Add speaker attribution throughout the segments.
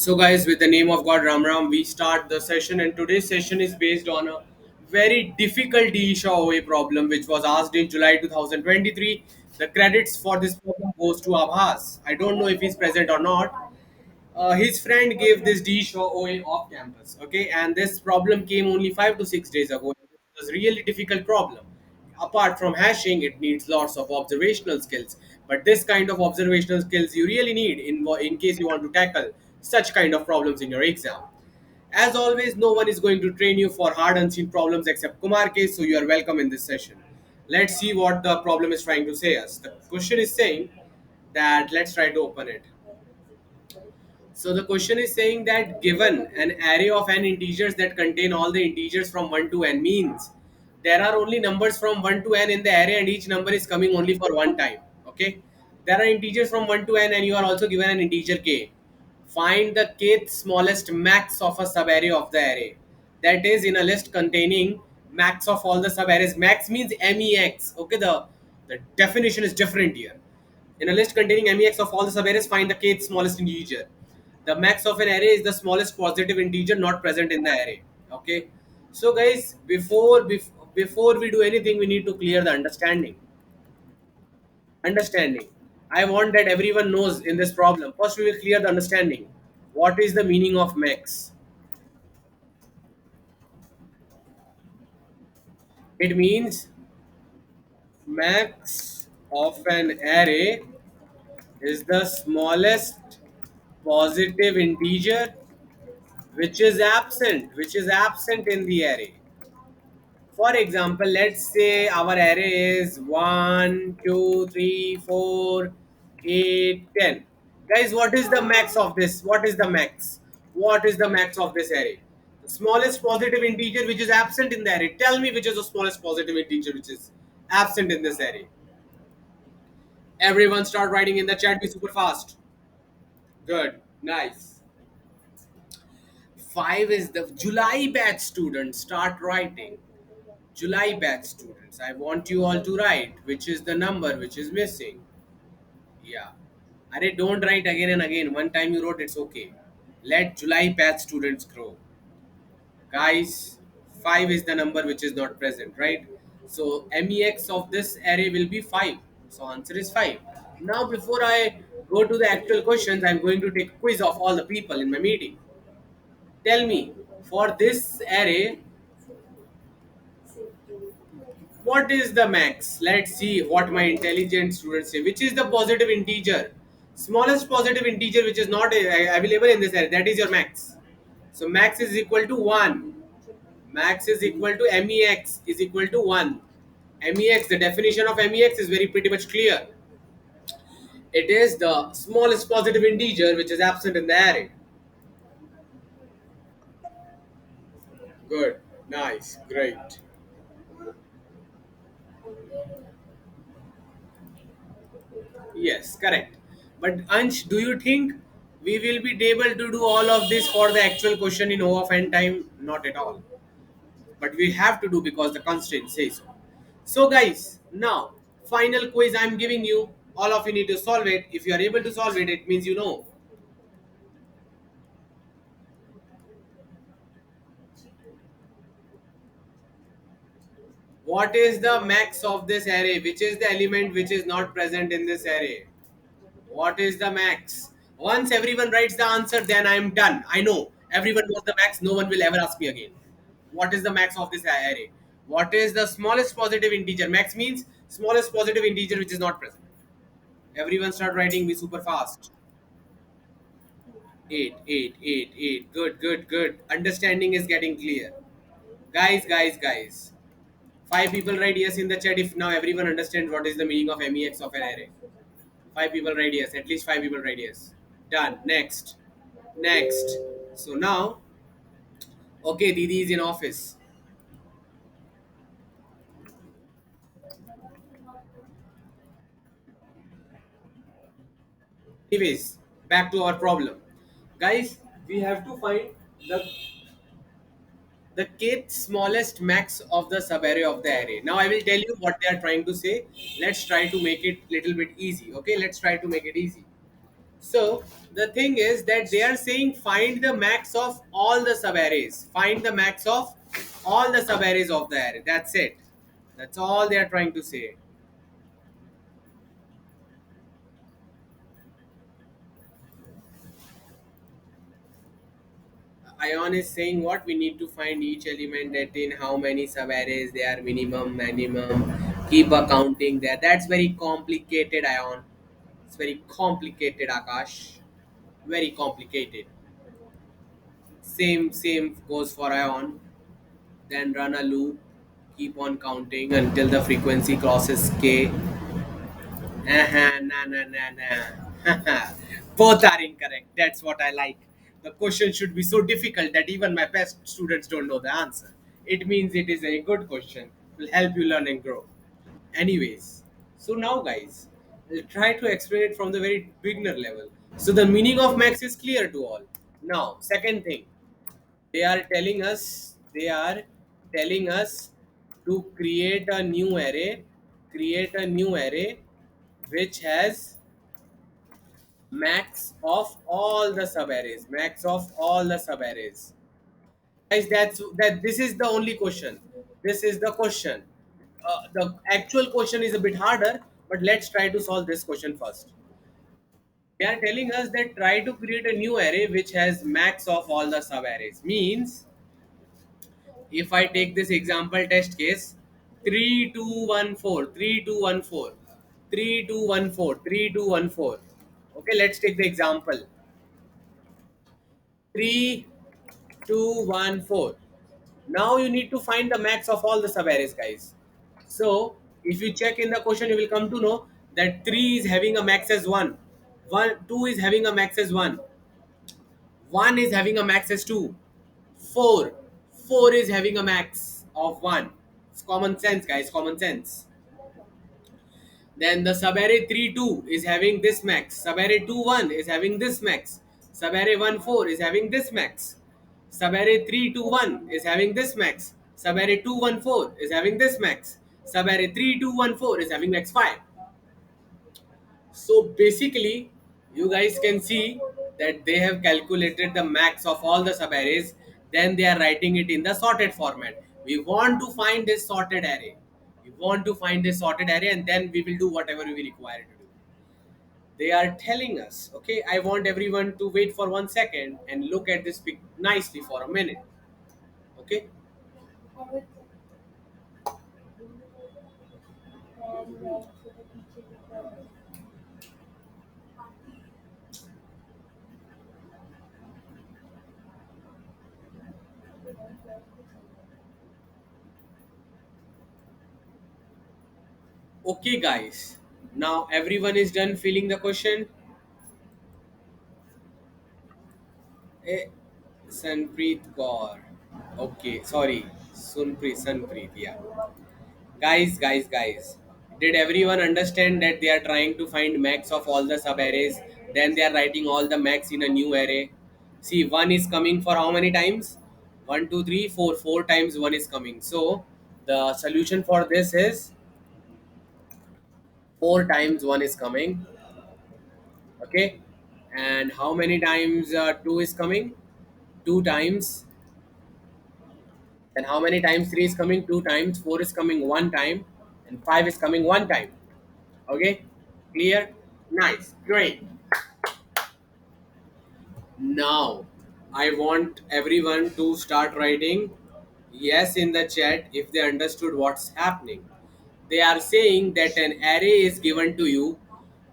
Speaker 1: So, guys, with the name of God Ram Ram, we start the session, and today's session is based on a very difficult DSA OA problem which was asked in July 2023. The credits for this problem goes to Abhas. I don't know if he's present or not. His friend gave this DSA OA off campus, okay, and this problem came only 5 to 6 days ago. It was a really difficult problem. Apart from hashing, it needs lots of observational skills. But this kind of observational skills you really need in case you want to tackle such kind of problems in your exam. As always, no one is going to train you for hard unseen problems except Kumar case, so you are welcome in this session. Let's see what the problem is trying to say us. The question is saying that let's try to open it. So the question is saying that given an array of n integers that contain all the integers from 1 to n means there are only numbers from 1 to n in the array and each number is coming only for one time. Okay. There are integers from 1 to n and you are also given an integer k. Find the kth smallest max of a subarray of the array. That is in a list containing max of all the subarrays. Max means mex. Okay, the definition is different here. In a list containing mex of all the subarrays, find the kth smallest integer. The max of an array is the smallest positive integer not present in the array. Okay. So guys, before we do anything, we need to clear the understanding. I want that everyone knows in this problem. First, we will clear the understanding. What is the meaning of max? It means max of an array is the smallest positive integer which is absent in the array. For example, let's say our array is 1, 2, 3, 4, 8, 10. Guys, what is the max of this? What is the max? What is the max of this array? The smallest positive integer which is absent in the array. Tell me which is the smallest positive integer which is absent in this array. Everyone start writing in the chat, be super fast. Good, nice. 5 is the July batch students. Start writing. July batch students. I want you all to write which is the number which is missing. Yeah. Array, don't write again and again. One time you wrote, it's okay. Let July batch students grow. Guys, 5 is the number which is not present, right? So MEX of this array will be 5. So answer is 5. Now before I go to the actual questions, I'm going to take a quiz of all the people in my meeting. Tell me, for this array, what is the max? Let's see what my intelligent students say. Which is the positive integer? Smallest positive integer which is not available in this array. That is your max. So max is equal to 1. Max is equal to MEX is equal to 1. MEX, the definition of MEX is very pretty much clear. It is the smallest positive integer which is absent in the array. Good. Nice. Great. Yes, correct. But Ansh, do you think we will be able to do all of this for the actual question in O of n time? Not at all. But we have to do because the constraint says so. So guys, now final quiz I'm giving you. All of you need to solve it. If you are able to solve it, it means you know. What is the max of this array? Which is the element which is not present in this array? What is the max? Once everyone writes the answer, then I am done. I know everyone knows the max. No one will ever ask me again. What is the max of this array? What is the smallest positive integer? Max means smallest positive integer which is not present. Everyone start writing me super fast. 8, 8, 8, 8. Good, good, good. Understanding is getting clear. Guys. 5 people write yes in the chat if now everyone understands what is the meaning of MEX of an array. 5 people write yes. At least 5 people write yes. Done. Next. Next. So now, okay, Didi is in office. Anyways, back to our problem. Guys, we have to find the the kth smallest max of the subarray of the array. Now I will tell you what they are trying to say. Let's try to make it little bit easy. Okay, let's try to make it easy. So the thing is that they are saying find the max of all the subarrays. Find the max of all the subarrays of the array. That's it. That's all they are trying to say. Ion is saying what we need to find each element that in how many subarrays they are minimum, minimum. Keep accounting there. That's very complicated, Ion. It's very complicated, Akash. Very complicated. Same goes for Ion. Then run a loop, keep on counting until the frequency crosses k. Nah, nah, nah, nah. Both are incorrect. That's what I like. The question should be so difficult that even my best students don't know the answer. It means it is a good question. Will help you learn and grow. Anyways, so now guys, I'll try to explain it from the very beginner level. So the meaning of max is clear to all. Now, second thing, they are telling us to create a new array which has max of all the subarrays. Guys, that this is the only question. This is the question. The actual question is a bit harder, but let's try to solve this question first. They are telling us that try to create a new array which has max of all the subarrays. Means if I take this example test case, 3214, 3214, 3214, 3214. Okay, let's take the example 3214. Now you need to find the max of all the subarrays, guys. So if you check in the question, you will come to know that 3 is having a max as 1, 2 is having a max as 1, 1 is having a max as 2, 4, 4 is having a max of 1. It's common sense, guys, common sense. Then the subarray 32 is having this max. Subarray 21 is having this max. Subarray 14 is having this max. Subarray 321 is having this max. Subarray 214 is having this max. Subarray 3214 is having max 5. So basically, you guys can see that they have calculated the max of all the subarrays. Then they are writing it in the sorted format. We want to find this sorted array. We want to find this sorted array, and then we will do whatever we require to do. They are telling us, okay, I want everyone to wait for 1 second and look at this pic nicely for a minute. Okay. Okay, guys. Now everyone is done filling the question. Eh, Sanpreet Kaur. Okay, sorry. Sanpreet, yeah. Guys. Did everyone understand that they are trying to find max of all the subarrays? Then they are writing all the max in a new array. See, 1 is coming for how many times? One, 2, 3, 4. 4 times 1 is coming. So, the solution for this is 4 times 1 is coming. Okay. And how many times 2 is coming? 2 times. Then how many times 3 is coming? 2 times. 4 is coming 1 time. And 5 is coming 1 time. Okay, clear? Nice, great. Now I want everyone to start writing yes in the chat if they understood what's happening. They are saying that an array is given to you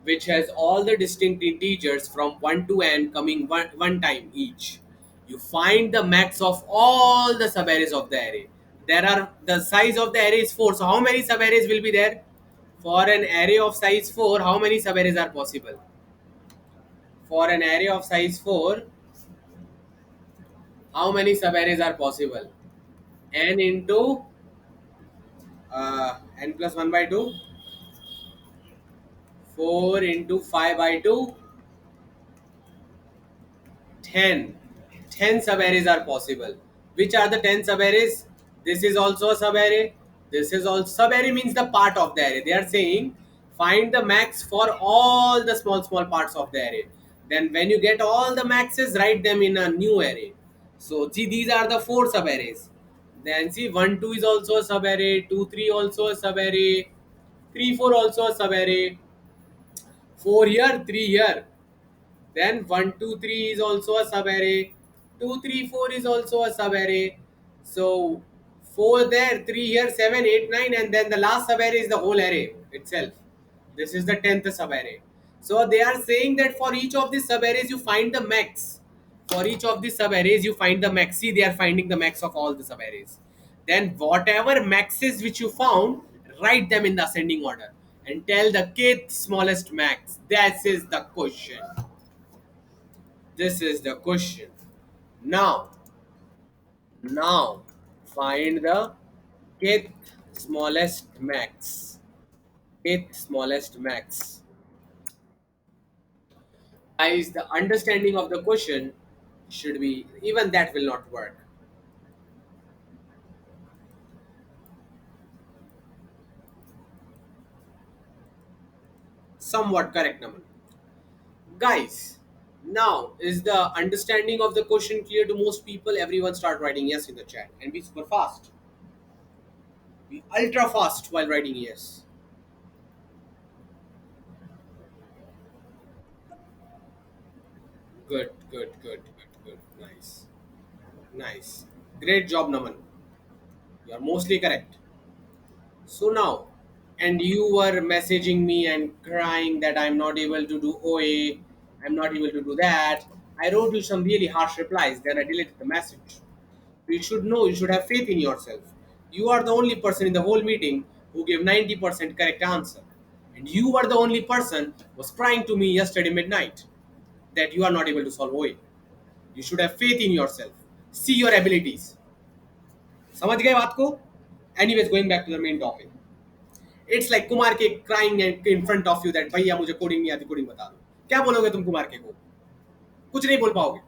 Speaker 1: which has all the distinct integers from 1 to n coming one time each. You find the max of all the subarrays of the array. There are the size of the array is 4. So how many subarrays will be there? For an array of size 4, how many subarrays are possible? For an array of size 4, how many subarrays are possible? N into n plus 1 by 2, 4 into 5 by 2, 10. 10 subarrays are possible. Which are the 10 subarrays? This is also a subarray. This is also subarray means the part of the array. They are saying find the max for all the small parts of the array. Then when you get all the maxes, write them in a new array. So see, these are the four subarrays. Then see, 1 2 is also a subarray, 2 3 also a subarray, 3 4 also a subarray, 4 here, 3 here. Then 1 2 3 is also a subarray, 2 3 4 is also a subarray. So 4 there, 3 here, 7 8 9, and then the last subarray is the whole array itself. This is the 10th subarray. So they are saying that for each of these subarrays you find the max. For each of these subarrays you find the max. See, they are finding the max of all the subarrays. Then whatever maxes which you found, write them in the ascending order and tell the kth smallest max. That is the question. This is the question. Now, now find the kth smallest max. Kth smallest max. Guys, the understanding of the question should be, even that will not work. Somewhat correct number. Guys, now is the understanding of the question clear to most people? Everyone start writing yes in the chat and be super fast. Be ultra fast while writing yes. Good, good, good, good, good. Nice. Nice. Great job, Naman. You are mostly correct. So now, and you were messaging me and crying that I'm not able to do OA, I'm not able to do that. I wrote you some really harsh replies, then I deleted the message. You should know, you should have faith in yourself. You are the only person in the whole meeting who gave 90% correct answer. And you were the only person who was crying to me yesterday midnight that you are not able to solve OA. You should have faith in yourself. See your abilities. समझ गए बात को? Anyways, going back to the main topic. It's like Kumar के crying in front of you that भैया मुझे coding नहीं आती coding बता दो. क्या बोलोगे तुम कुमार के को? कुछ नहीं बोल पाओगे.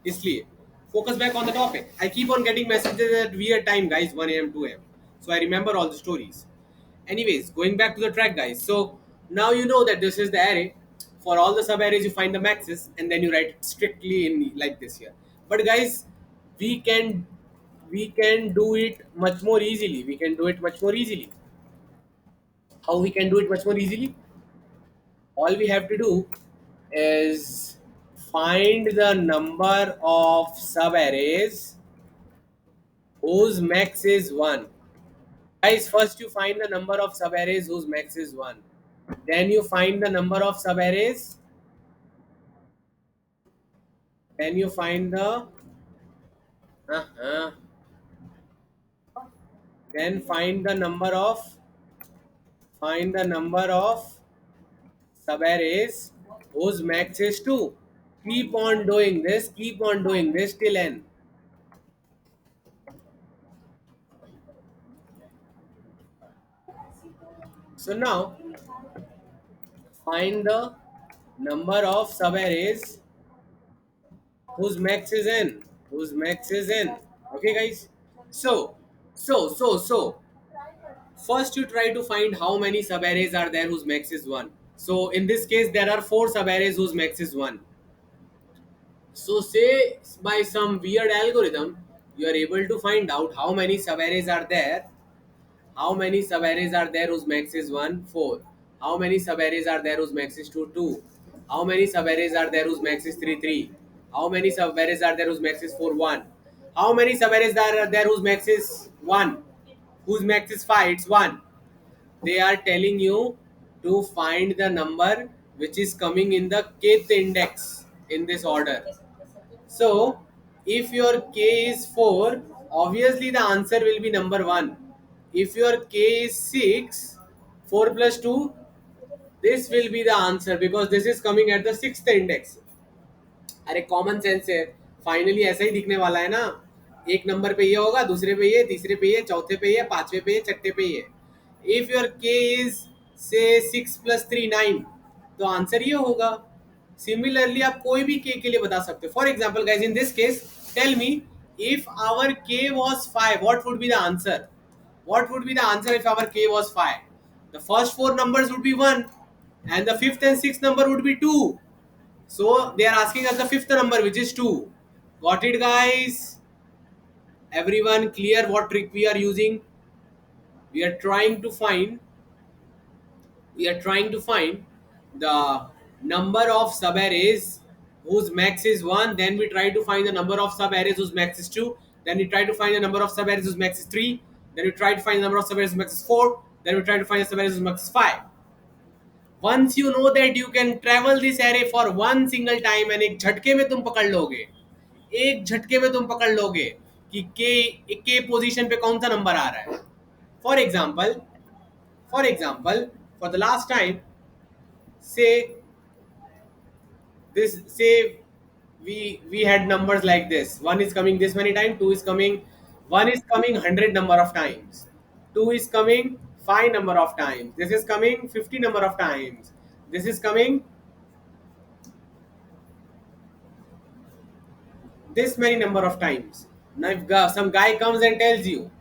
Speaker 1: इसलिए focus back on the topic. I keep on getting messages at weird time, guys, 1 a.m., 2 a.m. So I remember all the stories. Anyways, going back to the track, guys. So now you know that this is the array. For all the sub arrays, you find the maxes and then you write it strictly in like this here. But guys, we can we can do it much more easily. We can do it much more easily. How we can do it much more easily? All we have to do is find the number of sub arrays whose max is 1. Guys, first you find the number of subarrays whose max is 1. Then you find the number of subarrays. Then you find the uh, then find the number of subarrays whose max is 2. Keep on doing this. Keep on doing this till n. So now find the number of subarrays whose max is n. Whose max is n. Okay, guys. So, so, first you try to find how many subarrays are there whose max is 1. So in this case, there are 4 subarrays whose max is 1. So say by some weird algorithm, you are able to find out how many subarrays are there. How many subarrays are there whose max is 1? 4. How many subarrays are there whose max is 2? 2. How many subarrays are there whose max is 3? 3. How many subarrays are there whose max is 4? 1. How many subarrays are there whose max is 1? Whose max is 5? It's 1. They are telling you to find the number which is coming in the kth index in this order. So if your k is 4, obviously the answer will be number 1. If your k is 6, 4 plus 2, this will be the answer because this is coming at the 6th index. अरे common sense है. Finally ऐसा ही दिखने वाला है ना. एक number पे ये होगा, दूसरे पे ये, तीसरे पे ये, चौथे पे ये, पांचवे पे ये, छठे पे ये. इफ योर के इज से 6 प्लस 3 9, तो आंसर ये होगा. सिमिलरली आप कोई भी के लिए बता सकते हो. For example guys, in this case tell me, if our k was 5, what would be the answer? What would be the answer if our k was 5? The first four numbers would be 1 and the fifth and sixth number would be 2. So they are asking us the fifth number, which is 2. Got it, guys? Everyone clear what trick we are using? We are trying to find the number of subarrays whose max is 1. Then we try to find the number of subarrays whose max is 2. Then we try to find the number of subarrays whose max is 3. Then we try to find the number of subarrays whose max is 4. Then we try to find the subarrays whose max is 5. Once you know that you can travel this array for one single time and एक झटके में तुम पकड़ लोगे, एक झटके में तुम पकड़ लोगे कि के पोजीशन पे कौन सा नंबर आ रहा है. For example, for the last time, say say we had numbers like this. One is coming this many times, two is coming, one is coming 100 number of times, two is coming 5 number of times, this is coming 50 number of times, this is coming this many number of times. Now if some guy comes and tells you,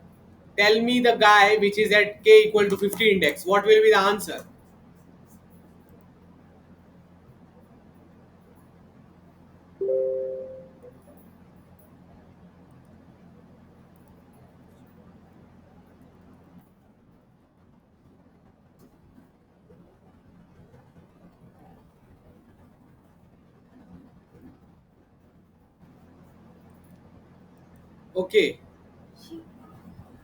Speaker 1: tell me the guy which is at k equal to 50 index, what will be the answer? Okay,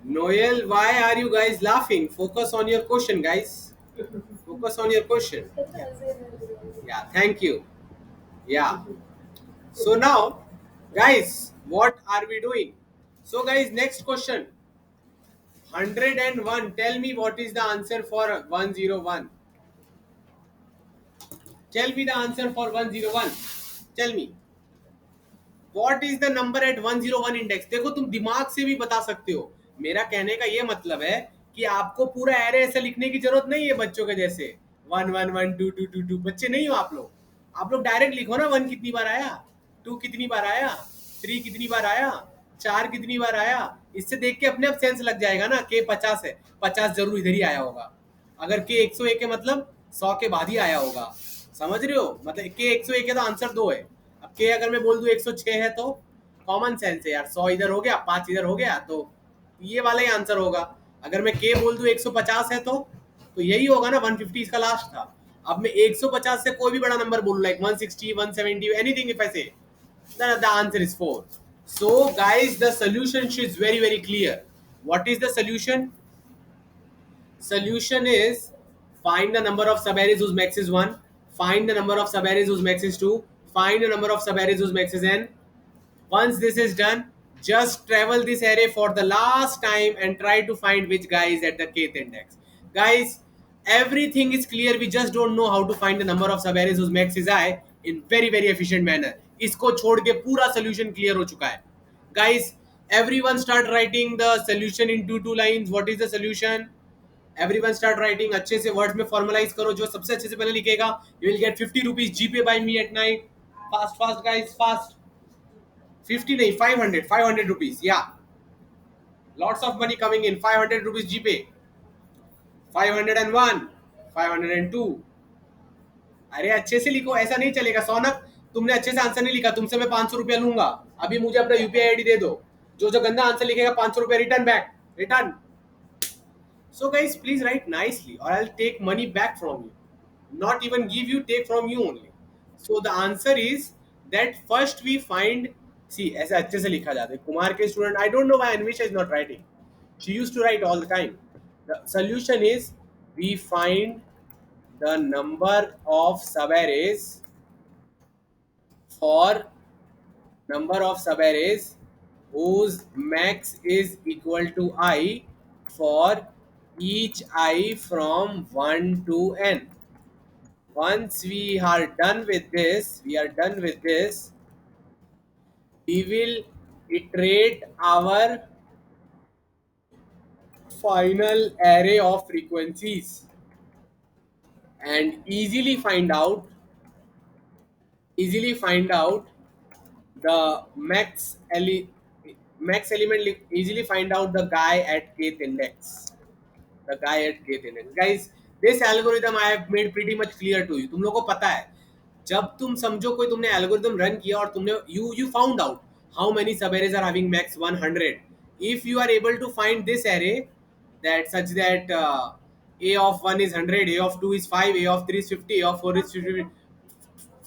Speaker 1: Noel, why are you guys laughing? Focus on your question, guys. Focus on your question. Yeah, thank you. Yeah. So now, guys, what are we doing? So, guys, next question. 101. Tell me what is the answer for 101. Tell me the answer for 101. Tell me. What is the number at 101 index? देखो तुम दिमाग से भी बता सकते हो. मेरा कहने का ये मतलब है कि आपको पूरा एरे ऐसे लिखने की जरूरत नहीं है बच्चों के जैसे 1 1 1 2 2 2 2. बच्चे नहीं हो आप लोग डायरेक्ट लिखो ना. 1 कितनी बार आया, 2 कितनी बार आया, 3 कितनी बार आया, 4 कितनी बार आया. इससे देख के अपने आप सेंस लग जाएगा ना. के 50 है, 50 जरूर इधर ही आया होगा. अगर के 101 है मतलब 100 के बाद ही आया होगा. समझ रहे हो? मतलब के 101 है तो आंसर 2 है. अब के अगर मैं बोल दूं 106 है तो कॉमन सेंस है यार. 100 इधर हो गया, 5 इधर हो गया, तो ये वाला ही आंसर होगा. अगर मैं के बोल दूं 150 है तो यही होगा ना. 150 इसका लास्ट था. अब मैं 150 से कोई भी बड़ा नंबर बोलूं, लाइक 160, 170, एनीथिंग इफ आई से, then the answer is 4. So guys, the solution is very very clear. What is the solution? Solution is find the number of subarrays whose max is 1, find the number of subarrays whose max is 2, find the number of subarrays whose max is n. Once this is done, just travel this array for the last time and try to find which guy is at the kth index. Guys, everything is clear. We just don't know how to find the number of subarrays whose max is I in very very efficient manner. इसको छोड़ के पूरा solution clear हो चुका है. Guys, everyone start writing the solution in two lines. What is the solution? Everyone start writing. अच्छे से words में formalize करो. जो सबसे अच्छे से पहले लिखेगा, you will get 50 rupees GPay by me at night. Fast guys, fast. 50 नहीं, 500 rupees. Yeah, lots of money coming in. 500 rupees GPay. 501, 502. अरे अच्छे से लिखो, ऐसा नहीं चलेगा. सौनक, तुमने अच्छे से आंसर नहीं लिखा, तुमसे मैं 500 रुपया लूंगा. अभी मुझे अपना यूपीआई आईडी दे दो. जो गंदा आंसर लिखेगा 500 रुपया return back. Return. So guys, please write nicely or I'll take money back from you. Not even give you, take from you only. So the answer is that first we find, see, ऐसे अच्छे से लिखा जाता है. कुमार के student, I don't know why Anvisha is not writing. She used to write all the time. The solution is we find the number of subarrays for whose max is equal to I for each I from 1 to n. Once we are done with this, we will iterate our final array of frequencies and easily find out the max element, easily find out the guy at kth index. Guys, this algorithm I have made pretty much clear to you. तुम लोगों को पता है जब तुम समझो कोई तुमने एल्गोरिदम रन किया और तुमने you found out how many सब arrays are having max 100, if you are able to find this array that such that a of 1 is 100, a of 2 is 5, a of 3 is 50, a of 4 is 50,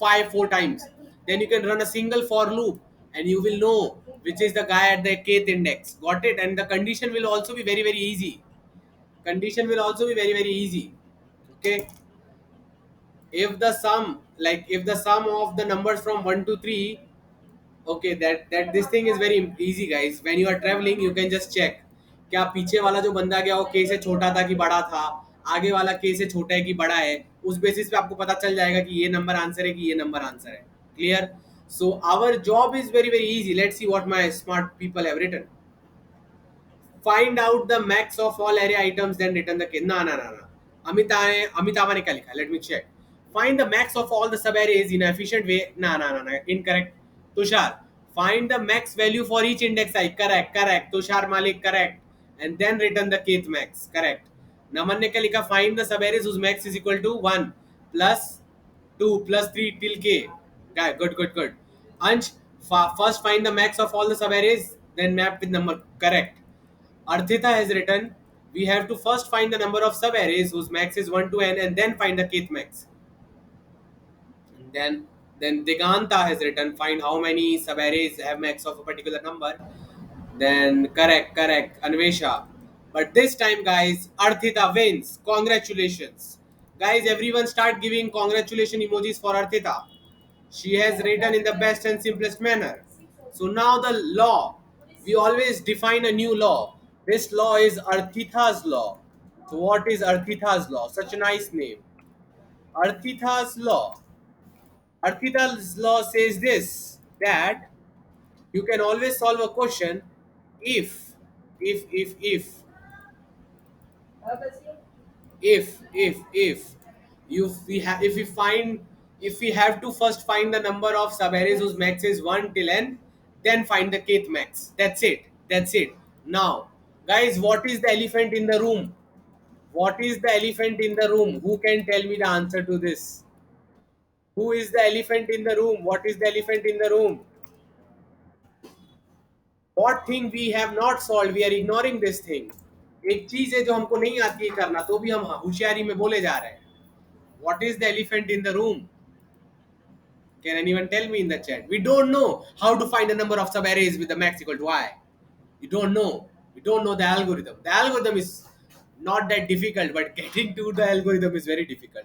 Speaker 1: 5 4 times, then you can run a single for loop and you will know which is the guy at the kth index. Got it? And the condition will also be very very easy. Condition will also be very very easy. Okay, if the sum, like if the sum of the numbers from 1 to 3, okay, that this thing is very easy guys. When you are traveling you can just check क्या पीछे वाला जो बंदा गया वो के से छोटा था कि बड़ा था, आगे वाला के से छोटा है कि बड़ा है, उस बेसिस पे आपको पता चल जाएगा कि ये नंबर आंसर है कि ये नंबर आंसर है. Clear? So our job is very very easy. Let's see what my smart people have written. Find out the max of all array items, then return the key. ना. अमिताभा ने क्या लिखा? Let me check. Find the max of all the sub-arrays in an efficient way. ना. Incorrect. Tushar. Find the max value for each index I. Correct. Tushar Malik, correct. And then return the kth max. Correct. Naman ने क्या लिखा? Find the sub-arrays whose max is equal to 1 plus 2 plus 3 till k. Good. Ansh, first find the max of all the sub-arrays, then map with number. Correct. Arthita has written, we have to first find the number of sub-arrays whose max is 1 to n and then find the kth max. And then Diganta has written, find how many sub-arrays have max of a particular number. Then correct, Anvesha. But this time, guys, Arthita wins. Congratulations. Guys, everyone start giving congratulation emojis for Arthita. She has written in the best and simplest manner. So now the law. We always define a new law. This law is Arthita's law. So what is Arthita's law? Such a nice name. Arthita's law. Arthita's law says this, that you can always solve a question if if if you we have if we find if we have to first find the number of subarrays whose max is 1 till n, then find the kth max. That's it. Now guys, what is the elephant in the room? What is the elephant in the room? Who can tell me the answer to this? Who is the elephant in the room? What is the elephant in the room? What thing we have not solved? We are ignoring this thing. एक चीज है जो हमको नहीं आती है करना, तो भी हम होशियारी में बोले जा रहे हैं. What is the elephant in the room? Can anyone tell me in the chat? We don't know how to find the number of subarrays with the max equal to I. You don't know. We don't know the algorithm. The algorithm is not that difficult, but getting to the algorithm is very difficult.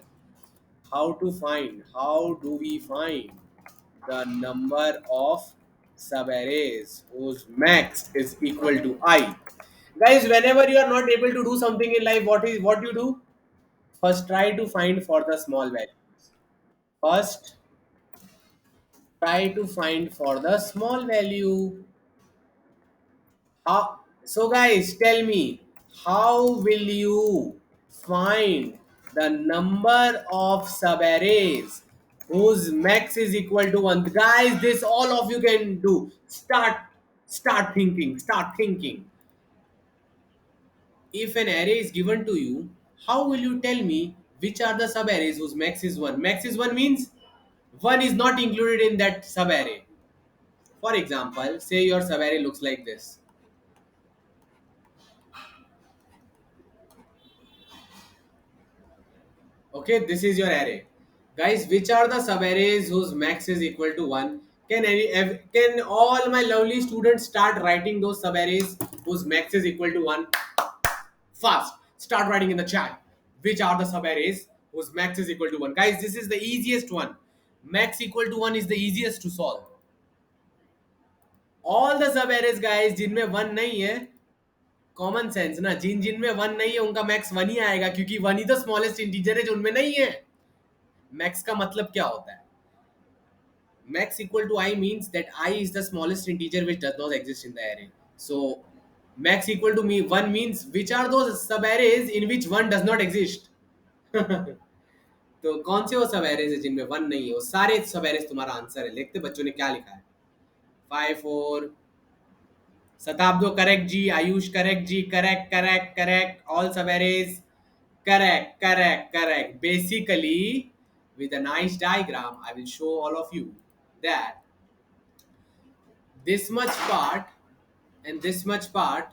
Speaker 1: How to find? How do we find the number of subarrays whose max is equal to I? Guys, whenever you are not able to do something in life, what you do? First, try to find for the small values. First, try to find for the small value. So guys, tell me, how will you find the number of subarrays whose max is equal to 1? Guys, this all of you can do. Start thinking. If an array is given to you, how will you tell me which are the subarrays whose max is 1? Max is 1 means 1 is not included in that subarray. For example, say your subarray looks like this. Okay, this is your array. Guys, which are the subarrays whose max is equal to 1? Can all my lovely students start writing those subarrays whose max is equal to 1? Fast. Start writing in the chat. Which are the subarrays whose max is equal to 1? Guys, this is the easiest one. Max equal to 1 is the easiest to solve. All the subarrays, guys, जिनमें 1 नहीं है, common sense ना, जिनमें 1 नहीं है उनका max 1 ही आएगा, क्योंकि 1 ही तो स्मॉलेस्ट इंटीजर है जो उनमें नहीं है. मैक्स का मतलब क्या होता है? Max equal to I means that I is the smallest integer which does not exist in the array. So max equal to 1 means which are those subarrays in which 1 does not exist. तो कौन से वो सब arrays है जिनमें 1 नहीं है? वो सारे सब एरेज तुम्हारा आंसर है. देखते बच्चों ने क्या लिखा है. 5 4 शताब्दो करेक्ट जी. आयुष करेक्ट जी. करेक्ट. ऑल सब arrays correct. Basically with a nice diagram. I will show all of you that this much part and this much part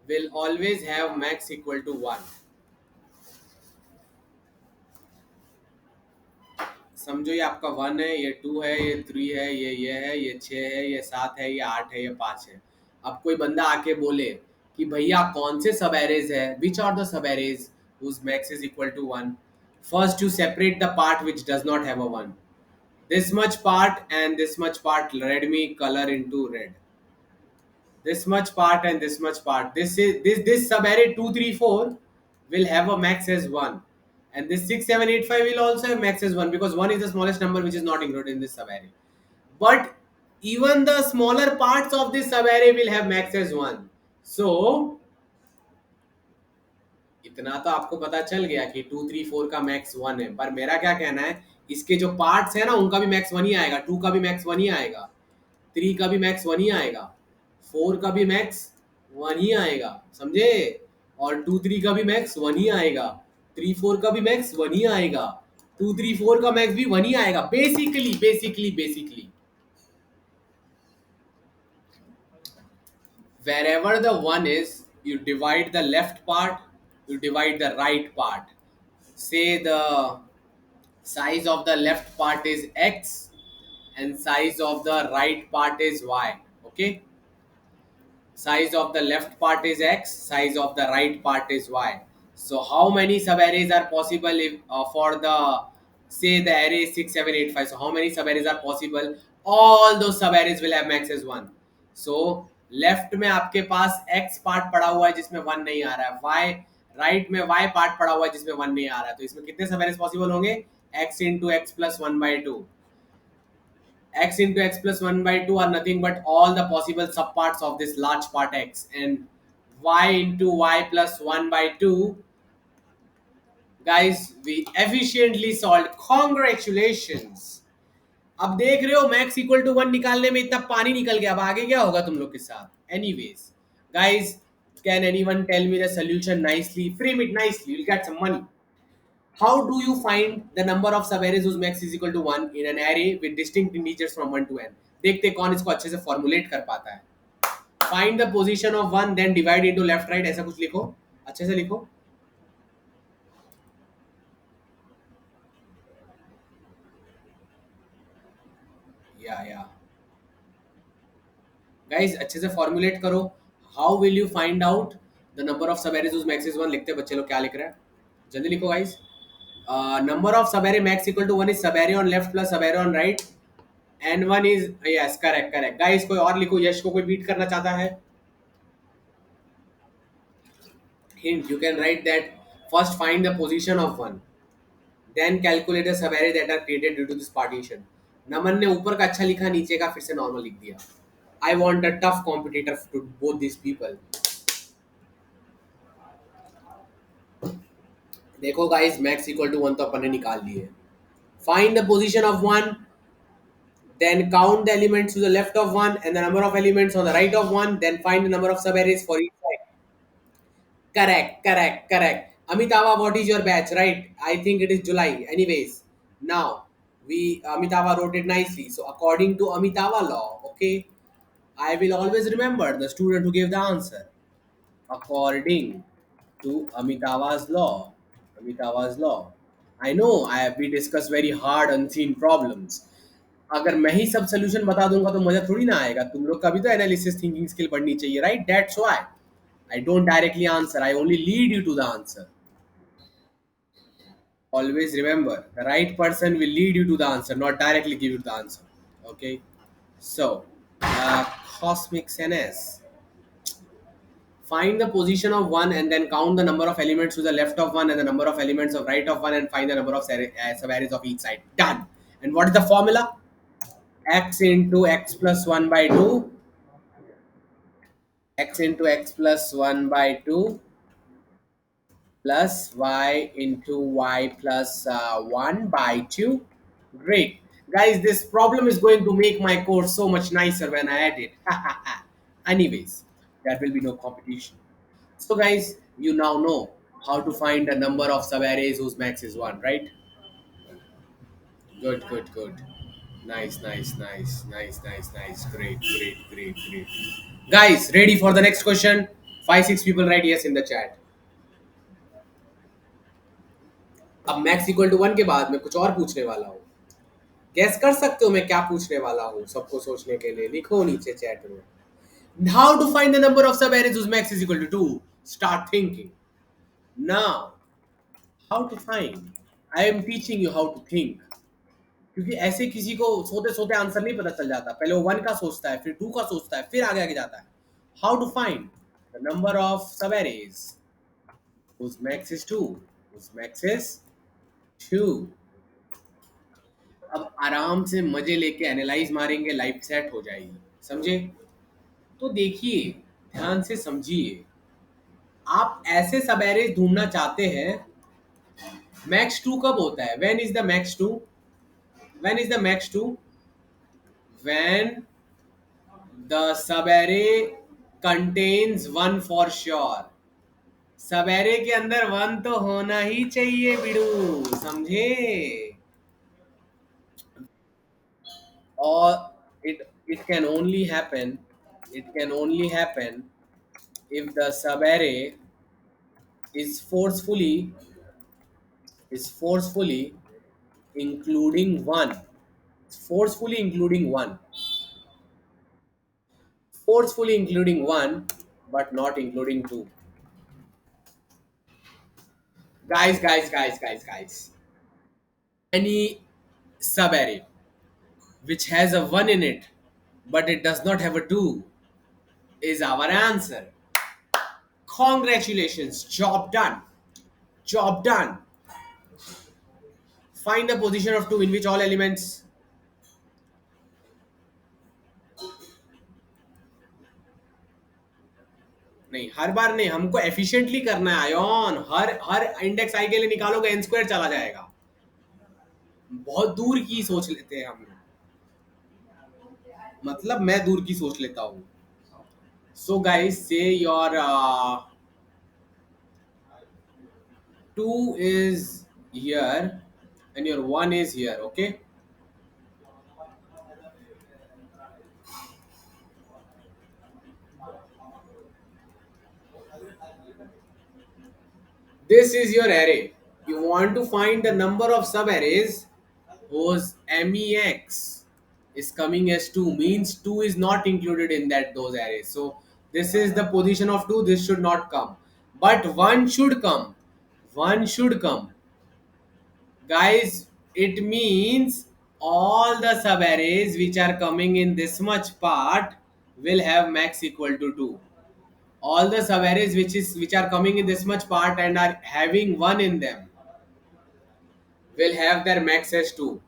Speaker 1: will always have max equal to 1. समझो ये आपका 1 है, ये 2 है, ये 3 है, ये है, ये 6 है, ये 7 है, ये 8 है, ये 5 है. अब कोई बंदा आके बोले कि भैया कौन से सब एरेज है, which are the sub arrays whose max is equal to 1. First you separate the part which does not have a 1. This much part and this much part, let me color into red. This much part and this much part, this sub array 2 3 4 will have a max as 1, and this 6 7 8 5 will also have max as 1, because 1 is the smallest number which is not included in this sub array. But even the smaller parts of this sub array will have max as 1. So इतना तो आपको पता चल गया कि 2 3 4 का max 1 है, पर मेरा क्या कहना है, इसके जो पार्ट्स है ना उनका भी मैक्स 1 ही आएगा. 2 का भी मैक्स 1 ही आएगा, 3 का भी मैक्स 1 ही आएगा, 4 का भी मैक्स 1 ही आएगा, समझे? और 2 3 का भी मैक्स 1 ही आएगा, 3 4 का भी मैक्स 1 ही आएगा, 2 3 4 का मैक्स भी 1 ही आएगा. Basically wherever the 1 is, you divide the left part, you divide the right part. Say the size of the left part is x and size of the right part is y. Okay, size of the left part is x, size of the right part is y. So how many subarrays are possible if for the, say the array is 6 7 8 5? So how many subarrays are possible? All those subarrays will have max as 1. So left में आपके पास x part पड़ा हुआ है जिसमें 1 नहीं आ रहा है, y right में y पार्ट पड़ा हुआ है जिसमें 1 नहीं आ रहा है. तो इसमें कितने सबएरेज पॉसिबल होंगे? x into x plus 1 by 2. X into x plus 1 by 2 are nothing but all the possible subparts of this large part x, and y into y plus 1 by 2. Guys, we efficiently solved. Congratulations. अब देख रहे हो max equal to 1 निकालने में इतना पानी निकल गया. अब आगे क्या होगा तुम लोग के साथ? Anyways guys, can anyone tell me the solution nicely? Frame it nicely, you'll get some money. How do you find the number of subarrays whose max is equal to 1 in an array with distinct integers from 1 to n? देखते कौन इसको अच्छे से formulate कर पाता है. Find the position of 1 then divide into left right, ऐसा कुछ लिखो, अच्छे से लिखो. या गाइस अच्छे से फॉर्मुलेट करो. How will you find out the number of subarrays whose max is 1? लिखते बच्चे लोग क्या लिख रहे हैं, जल्दी लिखो guys. Number of subarray max equal to 1 is subarray on left plus subarray on right, and 1 is, yes, correct guys. कोई और लिखो, यश को कोई बीट करना चाहता है? Hint, you can write that first find the position of 1, then calculate the subarray that are created due to this partition. नमन ने ऊपर का अच्छा लिखा, नीचे का फिर से नॉर्मल लिख दिया. I want a tough competitor to both these people. देखो गाइस, मैक्स इक्वल टू 1 तो अपन ने निकाल लिए. Find the position of 1, then count the elements to the left of 1 and the number of elements on the right of 1, then find the number of subarrays for each side. Correct. Amitava, what is your batch, right? I think it is July. Anyways, now we Amitava wrote it nicely. So according to Amitava law, okay, I will always remember the student who gave the answer. According to Amitava's law. I know we discuss very hard unseen problems. अगर मैं ही सब solution बता दूंगा तो मजा थोड़ी ना आएगा. तुम लोग का भी तो एनालिसिस थिंकिंग स्किल बढ़नी चाहिए, right? That's why I don't directly answer, I only lead you to the answer. Always remember, the right person will lead you to the answer, not directly give you the answer. Okay? So, cosmic NS. Find the position of 1 and then count the number of elements to the left of 1 and the number of elements of right of 1 and find the number of subarrays of each side. Done. And what is the formula? X into x plus 1 by 2. X into x plus 1 by 2 plus y into y plus 1 by 2. Great. Guys, this problem is going to make my course so much nicer when I add it. Anyways, there will be no competition. So guys, you now know how to find the number of subarrays whose max is 1, right? Good, good, good. Nice, nice, nice, nice, nice, nice. Great, great, great, great. Guys, ready for the next question? Five, six people write yes in the chat. अब max equal to one के बाद मैं कुछ और पूछने वाला हूँ. Gas कर सकते हो मैं क्या पूछने वाला हूँ? सबको सोचने के लिए लिखो नीचे चैट में. How to find the number of sub-arrays whose max is equal to 2? Start thinking. Now, how to find? I am teaching you how to think. क्योंकि ऐसे किसी को सोते सोते आंसर नहीं पता चल जाता. पहले वो वन का सोचता है, फिर टू का सोचता है, फिर आगे आगे जाता है. How to find the number of सब arrays whose max is 2? whose max is 2? अब आराम से मजे लेके एनालाइज मारेंगे, लाइफ सेट हो जाएगी. समझे? तो देखिए, ध्यान से समझिए. आप ऐसे सब एरेज ढूंढना चाहते हैं. मैक्स 2 कब होता है? When is the max 2? When is the max 2? When the subarray contains one for sure. सबएरे के अंदर वन तो होना ही चाहिए बिड़ू. समझे? और it can only happen, it can only happen if the subarray is forcefully including one. Forcefully including one. Forcefully including one, but not including two. Guys. Any subarray which has a 1 in it but it does not have a 2 is our answer. Congratulations, job done. Job done. Find the position of 2 in which all elements. नहीं, हर बार नहीं, हमको efficiently करना है ion. हर हर index आई के लिए निकालोगे n square चला जाएगा. बहुत दूर की सोच लेते हैं हम. मतलब मैं दूर की सोच लेता हूँ. सो गाइस से your 2 is here and your 1 is here. Okay. This is your array. You want to find the number of sub-arrays whose MEX is coming as 2, means 2 is not included in those arrays. So this is the position of 2, this should not come. But 1 should come. 1 should come. Guys, it means all the sub-arrays which are coming in this much part will have max equal to 2. All the subarrays which are coming in this much part and are having 1 in them will have their max as 2.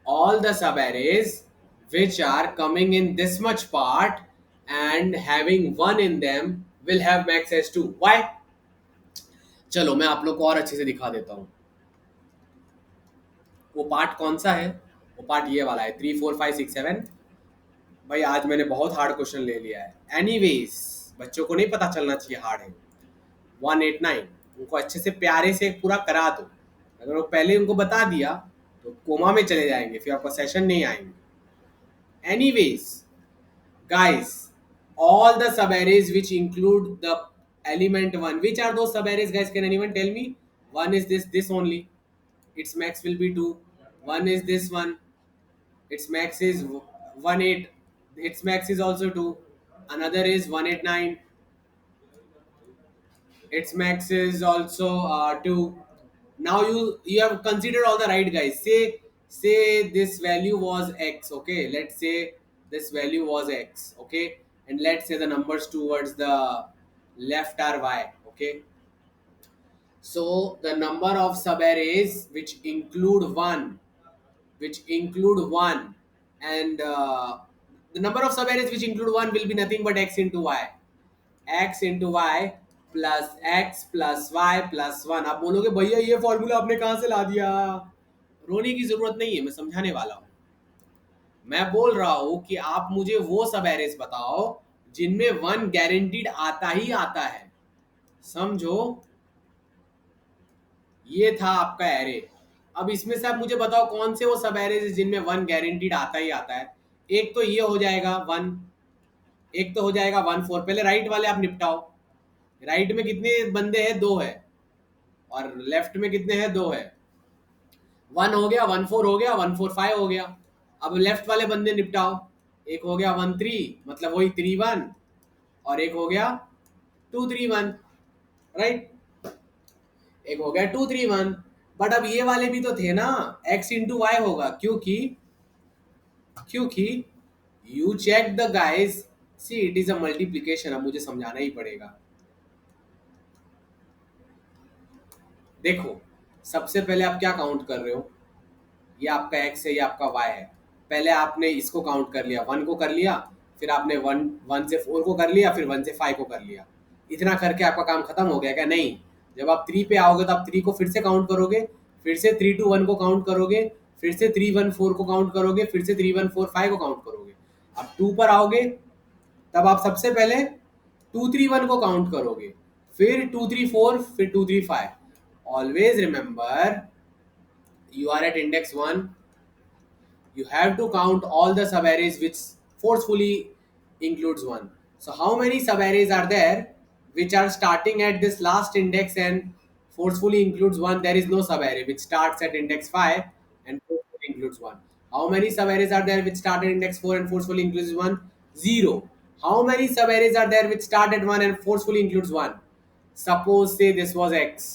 Speaker 1: All the subarrays which are coming in this much part and having 1 in them will have max as 2. Why? चलो मैं आप लोग को और अच्छे से दिखा देता हूँ. वो पार्ट कौन सा है? वो पार्ट ये वाला है, 3 4 5 6 7. भाई आज मैंने बहुत हार्ड क्वेश्चन ले लिया है. एनीवेज, बच्चों को नहीं पता चलना चाहिए हार्ड है. 189 उनको अच्छे से प्यारे से पूरा करा दो. अगर वो पहले उनको बता दिया तो कोमा में चले जाएंगे, फिर आपका सेशन नहीं आएंगे. Anyways guys, all the subarrays which include the element 1, which are those subarrays guys? Can anyone tell me? One is this only, its max will be 2. One is this one, its max is 18, its max is also 2. Another is 189, its max is also 2. Now you have considered all the right guys. Say this value was x. Okay, let's say this value was x. Okay, and let's say the numbers towards the left are y. Okay, so the number of subarrays which include one and the number of subarrays which include 1 will be nothing but x into y. x into y plus x plus y plus 1. आप बोलोगे भैया ये formula आपने कहाँ से ला दिया? रोने की जरूरत नहीं है, मैं समझाने वाला हूँ. मैं बोल रहा हूँ कि आप मुझे वो सब एरेज बताओ जिनमें 1 गारंटीड आता ही आता है. समझो, ये था आपका एरे. अब इसमें से आप मुझे बताओ कौन से वो सब एरेज जिनमें वन गारंटीड आता ही आता है। एक तो ये हो जाएगा वन, एक तो हो जाएगा 1 4। पहले राइट वाले आप निपटाओ। राइट में कितने बंदे हैं? दो है। और लेफ्ट में कितने हैं? दो है। वन हो गया, 1 4 हो गया, 1 4 5 हो गया। अब लेफ्ट वाले बंदे निपटाओ। एक हो गया 1 3, मतलब वही 3 1। और एक हो गया 2 3 1। राइट, एक हो गया 2 3 1। बट अब ये वाले भी तो थे ना, x इंटू वाई होगा, क्योंकि क्योंकि you check the guys. See it is a multiplication, अब मुझे समझाना ही पड़ेगा। देखो, सबसे पहले आप क्या काउंट कर रहे हो? ये आपका x है, ये आपका y है। पहले आपने इसको काउंट कर लिया, 1 को कर लिया, फिर आपने 1 से 4 को कर लिया, फिर 1 से 5 को कर लिया। इतना करके आपका काम खत्म हो गया क्या? नहीं। जब आप 3 पे आओगे तो आप 3 को फिर से काउंट करोगे, फिर से 3 2 1 को काउंट करोगे, फिर से 3 1 4 को काउंट करोगे, फिर से 3 1 4 5 को काउंट करोगे। अब 2 पर आओगे, तब आप सबसे पहले 2 3 1 को काउंट करोगे, फिर 2 3 4, फिर 2 3 5। Always remember, you are at index 1, you have to count all the subarrays which forcefully includes 1. So how many subarrays are there which are starting at this last index and forcefully includes 1? There is no subarray which starts at index 5 and forcefully includes 1. How many subarrays are there which start at index 4 and forcefully includes 1? 0. How many subarrays are there which start at 1 and forcefully includes 1? Suppose say this was x.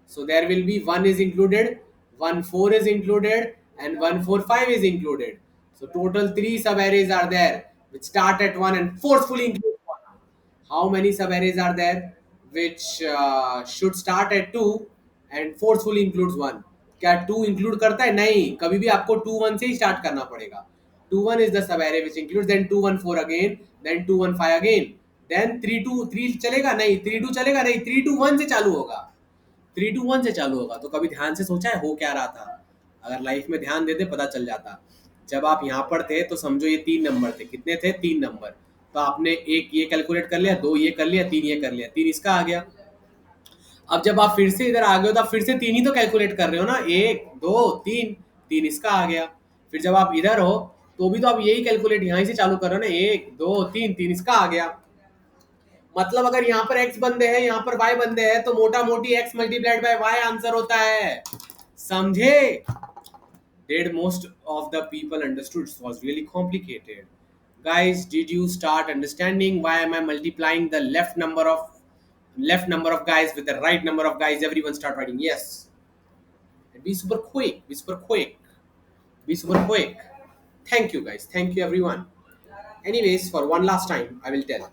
Speaker 1: So there will be 1 is included, 1 4 is included, and 1 4 5 is included. So total 3 subarrays are there which start at 1 and forcefully include 1. How many subarrays are there which should start at 2 and forcefully includes 1? क्या 2 include करता है? नहीं, कभी भी आपको 2 1 से ही start करना पड़ेगा। 2 1 is the subarray which includes, then 2 1 4 again, then 2 1 5 again, then 3 2 3 चलेगा नहीं, 3 2 चलेगा नहीं, 3 2 1 से चालू होगा। 3 2 1 से चालू होगा। तो कभी ध्यान से सोचा है हो क्या रहा था? अगर लाइफ में ध्यान देते पता चल जाता। जब आप यहाँ पर थे तो समझो ये 3 नंबर थे। कितने थे? 3 नंबर। तो आपने एक ये कैलकुलेट कर लिया, दो ये कर लिया, तीन ये कर लिया, तीन इसका आ गया। अब जब आप फिर से इधर आ गए हो तो आप फिर से तीन ही तो कैलकुलेट कर रहे हो ना, एक दो तीन, तीन इसका आ गया। फिर जब आप इधर हो तो भी तो आप यही कैलकुलेट यहाँ से चालू कर रहे हो ना, एक दो तीन, तीन इसका आ गया। मतलब अगर यहाँ पर x बंदे हैं, यहाँ पर y बंदे हैं, तो मोटा मोटी x multiplied by y answer होता है। समझे? Did most of the people understood? It was really complicated. Guys, did you start understanding why am I multiplying the left number of guys with the right number of guys? Everyone start writing yes. And be super quick, be super quick, be super quick. Thank you guys. Thank you everyone. Anyways, for one last time, I will tell.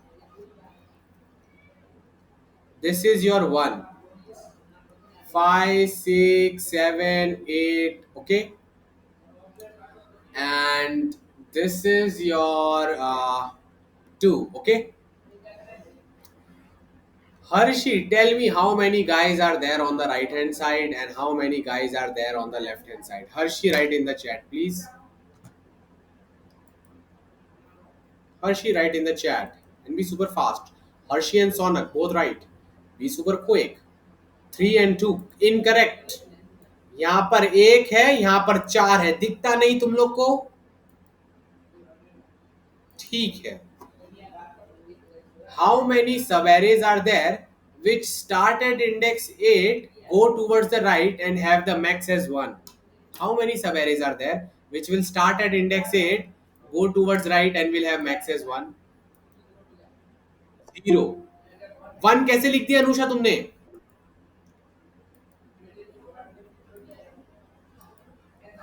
Speaker 1: This is your 1, 5 6 7 8, okay? And this is your 2, okay? Harshi, tell me how many guys are there on the right hand side and how many guys are there on the left hand side. Harshi, write in the chat, please. Harshi, write in the chat and be super fast. Harshi and Sonak, both right. Be super quick. 3 and 2, incorrect. यहाँ पर एक है, यहाँ पर चार है, दिखता नहीं तुम लोग को? ठीक है। How many subarrays are there which start at index 8, go towards the right and have the max as 1? How many subarrays are there which will start at index 8, go towards right and will have max as 1? 0. 1 कैसे लिख दिया अनुषा तुमने?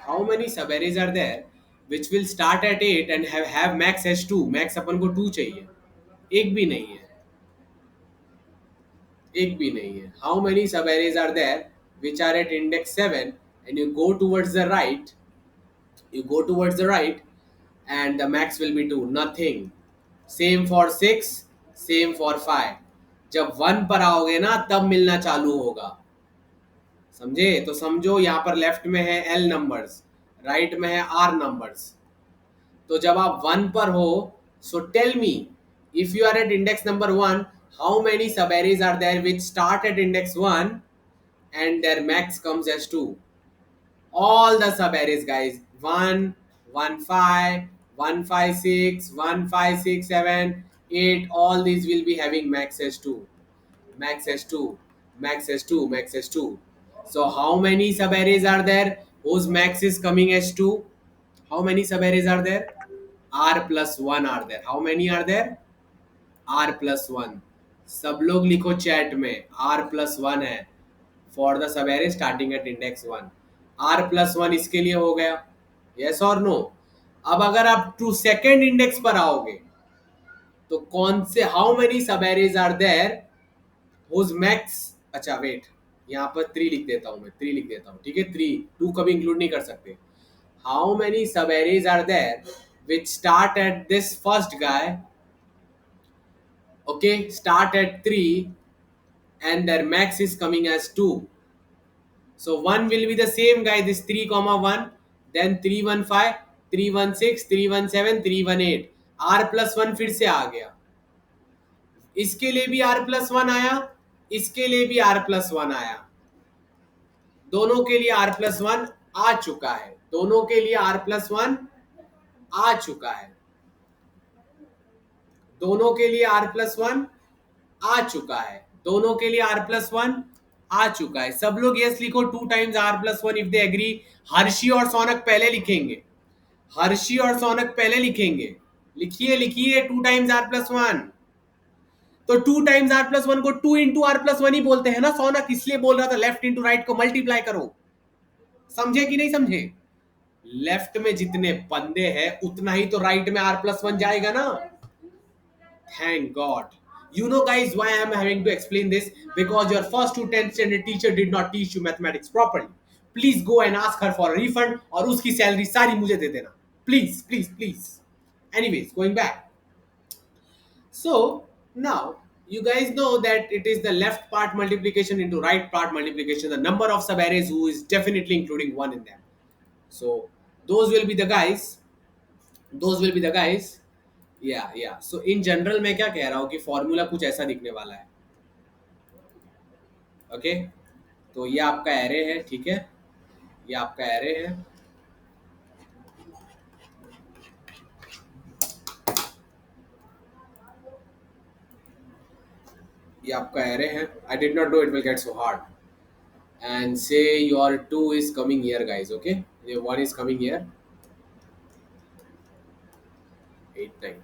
Speaker 1: How many subarrays are there which will start at 8 and have max as 2? Max अपन को 2 चाहिए। एक भी नहीं है, एक भी नहीं है। How many subarrays are there which are at index 7 and you go towards the right, you go towards the right and the max will be 2? Nothing. Same for 6, same for 5. जब 1 पर आओगे ना तब मिलना चालू होगा। समझे? तो समझो यहाँ पर लेफ्ट में है L नंबर्स, राइट में है R नंबर्स। तो जब आप 1 पर हो, so tell me, if you are at index number 1, how many subarrays are there which start at index 1 and their max comes as 2? all the sub arrays, guys. 1, 1, 5, 1, 5, 6, 1, 5, 6, 7, 8. All these will be having max as 2, max as 2, max as 2, max as 2. So how many sub arrays are there whose max is coming as 2? How many sub arrays are there? R plus 1 are there. How many are there? R plus 1. सब लोग लिखो chat में R plus 1 है for the sub array starting at index 1. R plus 1 इसके लिए हो गया. Yes और नो? अब अगर आप टू सेकेंड इंडेक्स पर आओगे तो कौन से हाउ मेनी सब arrays are there whose max. अच्छा वेट, यहाँ पर 3 लिख देता हूँ मैं, 3 लिख देता हूँ, ठीक है. 3, 2 कभी इंक्लूड नहीं कर सकते. हाउ मेनी सब arrays are there which start at this first guy, okay, start at 3 and their max is coming as 2. So 1 will be the same guy, this 3 comma 1, then 315, 316, 317, 318. R plus 1 फिर से आ गया. इसके लिए भी R plus 1 आया, इसके लिए भी R plus 1 आया. दोनों के लिए R plus 1 आ चुका है. दोनों के लिए R plus 1 आ चुका है. दोनों के लिए R plus 1 आ चुका है. दोनों के लिए R plus 1 आ चुका है. सब लोग यस लिखो 2 times R plus 1 if they agree. Harshi और सौनक पहले लिखेंगे. हर्षी और सौनक पहले लिखेंगे. लिखिए लिखिए 2 times R plus 1. तो 2 times R plus 1 को 2 into R plus 1 ही बोलते हैं ना सौनक, इसलिए बोल रहा था लेफ्ट इंटू राइट को मल्टीप्लाई करो. समझे कि नहीं समझे? लेफ्ट में जितने बंदे हैं उतना ही तो राइट में R plus 1 जाएगा ना. Thank God. You know, guys, why I am having to explain this? Because your first to 10th standard teacher did not teach you mathematics properly. Please go and ask her for a refund और उसकी salary सारी मुझे दे देना. Please, please, please. Anyways, going back. So, now, you guys know that it is the left part multiplication into right part multiplication. The number of sub-arrays who is definitely including 1 in them. So, those will be the guys. Those will be the guys. या सो in general मैं क्या कह रहा हूँ कि formula कुछ ऐसा दिखने वाला है. ओके, तो ये आपका एरे है, ठीक है. ये आपका एरे है. ये आपका एरे है. I did not know it will get so hard. And से your 2 is coming here guys. Okay, ये 1 is coming here. 8 9.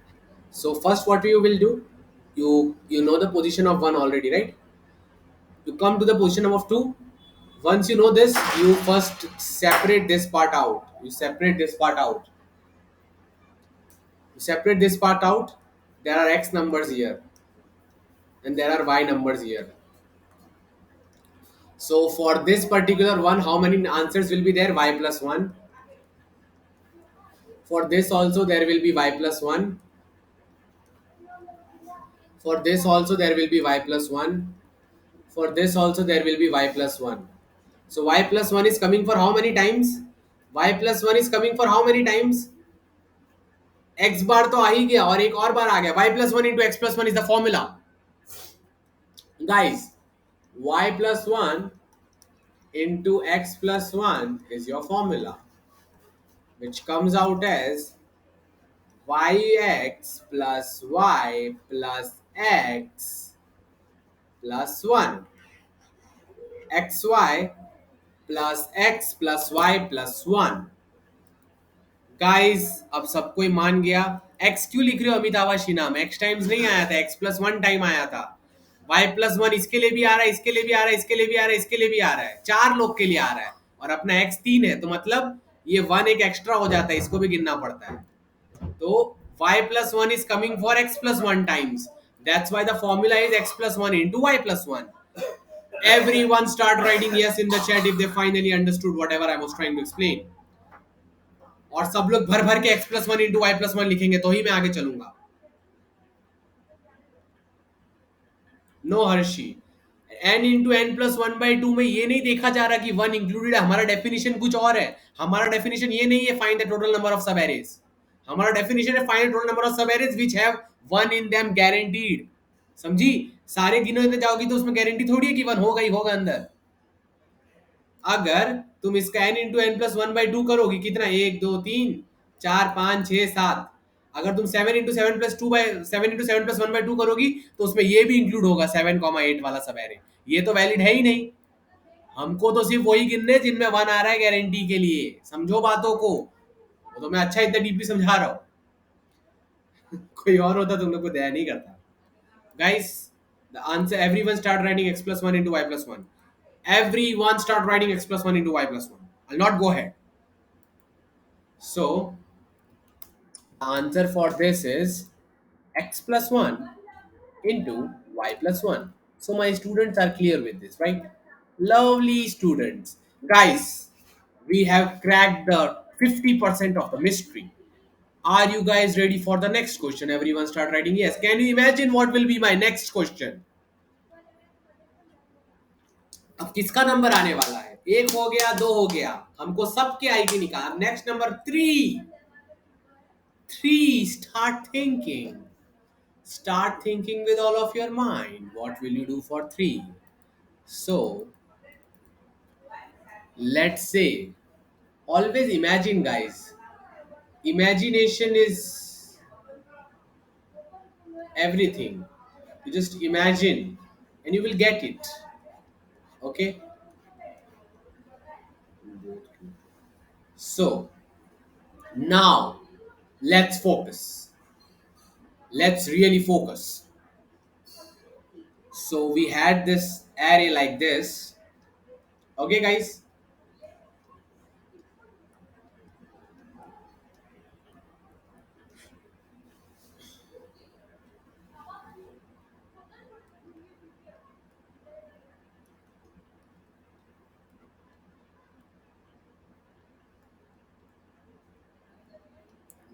Speaker 1: So first what you will do, you know the position of 1 already, right? You come to the position of 2. Once you know this, you first separate this part out. You separate this part out. You separate this part out. There are x numbers here and there are y numbers here. So for this particular one, how many answers will be there? Y plus 1. For this also there will be y plus 1. For this also there will be y plus 1. For this also there will be y plus 1. So y plus 1 is coming for how many times? Y plus 1 is coming for how many times? X बार तो आ ही गया और एक और बार आ गया. Y plus 1 into x plus 1 is the formula. Guys, y plus 1 into x plus 1 is your formula, which comes out as yx plus y plus x plus 1, xy plus x plus y plus 1. Guys अब सबको ही मान गया. x क्यों लिख रहे हो अमिताभ शीना में? x times नहीं आया था, x plus 1 टाइम आया था. y plus 1 इसके लिए भी आ रहा है, इसके लिए भी आ रहा है, इसके लिए भी आ रहा है, इसके लिए भी आ रहा है. 4 लोग के लिए आ रहा है और अपना x 3 है, तो मतलब ये 1 एक एक्स्ट्रा हो जाता है, इसको भी गिनना पड़ता है. तो y plus 1 is coming for x plus 1 times. That's why the formula is x plus 1 into y plus 1. Everyone start writing yes in the chat if they finally understood whatever I was trying to explain. और सब लोग भर भर के x plus 1 into y plus 1 लिखेंगे तो ही मैं आगे चलूंगा. No Harshi. n into n plus 1 by 2 में ये नहीं देखा जा रहा कि 1 इंक्लूडेड है. हमारा डेफिनेशन कुछ और है. हमारा डेफिनेशन ये नहीं है find the total number of सब एरेज. हमारा डेफिनेशन है फाइंड टोटल नंबर ऑफ सब arrays which have 1 in them guaranteed. समझी? सारे गिनोते जाओगी तो उसमें गारंटी थोड़ी है कि 1 होगा ही होगा अंदर. अगर तुम इसका n into n plus one by two करोगी कितना, एक दो तीन चार पाँच छः सात। अगर तुम seven into seven plus two by seven into seven plus one by two करोगी तो उसमें ये भी इंक्लूड होगा 7,8 वाला सब एरे। ये तो वैलिड है ही नहीं। हमको तो सिर्फ वही गिनने जिनमें वन आ रहा है गारंटी के लिए, समझो बातों को। वो तो मैं अच्छा इतना डीपली समझा रहा हूँ। कोई और होता तुम लोग को दया नहीं करता। Guys, the answer, everyone start writing x plus 1 into y plus 1. Everyone start writing x plus 1 into y plus 1. I'll not go ahead. So, the answer for this is x plus 1 into y plus 1. So, my students are clear with this, right? Lovely students. Guys, we have cracked the 50% of the mystery. Are you guys ready for the next question? Everyone start writing yes. Can you imagine what will be my next question? अब किसका number आने वाला है, एक हो गया दो हो गया, हमको सबके आएगी निकाल। Next number three. Three, start thinking with all of your mind, what will you do for three. So let's say, always imagine guys, imagination is everything. You just imagine and you will get it. Okay, so now let's focus, let's really focus. So we had this array like this. Okay, guys.